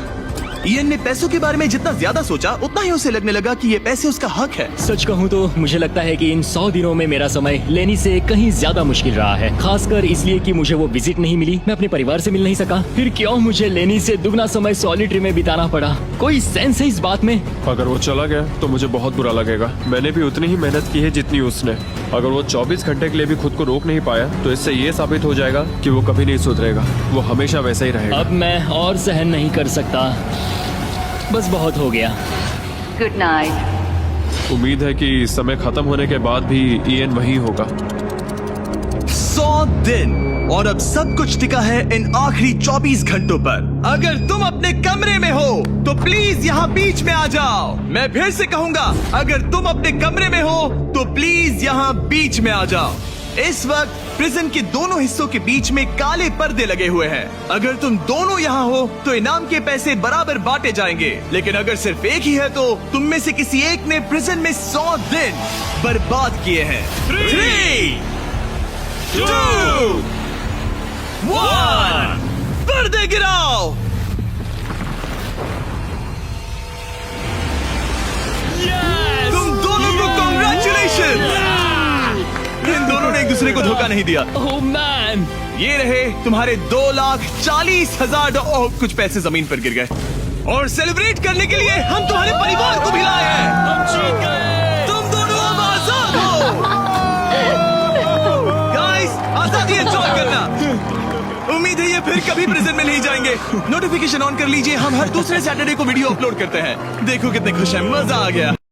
A: इयन ने पैसों के बारे में जितना ज्यादा सोचा उतना ही उसे लगने लगा कि ये पैसे उसका हक है।
C: सच कहूँ तो मुझे लगता है कि इन 100 दिनों में मेरा समय लेनी से कहीं ज्यादा मुश्किल रहा है। खासकर इसलिए कि मुझे वो विजिट नहीं मिली, मैं अपने परिवार से मिल नहीं सका। फिर क्यों मुझे लेनी से दुगना समय सॉलिटरी में बिताना पड़ा? कोई सेंस है इस बात में?
B: अगर वो चला गया तो मुझे बहुत बुरा लगेगा। मैंने भी उतनी ही मेहनत की है जितनी उसने। अगर वो 24 घंटे के लिए भी खुद को रोक नहीं पाया तो इससे ये साबित हो जाएगा कि वो कभी नहीं सुधरेगा। वो हमेशा वैसा ही रहेगा।
C: अब मैं और सहन नहीं कर सकता। बस बहुत हो गया।
D: Good night.
B: उम्मीद है कि समय खत्म होने के बाद भी ईएन वही होगा।
A: 100 दिन और अब सब कुछ टिका है इन आखिरी 24 घंटों पर। अगर तुम अपने कमरे में हो तो प्लीज यहाँ बीच में आ जाओ। मैं फिर से कहूंगा, अगर तुम अपने कमरे में हो तो प्लीज यहाँ बीच में आ जाओ। इस वक्त प्रिजन के दोनों हिस्सों के बीच में काले पर्दे लगे हुए हैं। अगर तुम दोनों यहाँ हो तो इनाम के पैसे बराबर बांटे जाएंगे, लेकिन अगर सिर्फ एक ही है तो तुम में से किसी एक ने प्रिजन में 100 दिन बर्बाद किए हैं। 3, 2, 1, पर्दे गिराओ। तुम दोनों को कांग्रेचुलेशन। इन दोनों ने एक दूसरे को धोखा नहीं दिया।
C: ओह मैन,
A: ये रहे तुम्हारे $2,40,000। कुछ पैसे जमीन पर गिर गए। और सेलिब्रेट करने के लिए हम तुम्हारे परिवार को भी लाए हैं। हम जीत गए। तुम दोनों अब आजाद हो। गाइस, आजादी एंजॉय करना। उम्मीद है ये फिर कभी प्रिजन में नहीं जाएंगे। नोटिफिकेशन ऑन कर लीजिए, हम हर दूसरे सैटरडे को वीडियो अपलोड करते हैं। देखो कितने खुश हैं, मजा आ गया।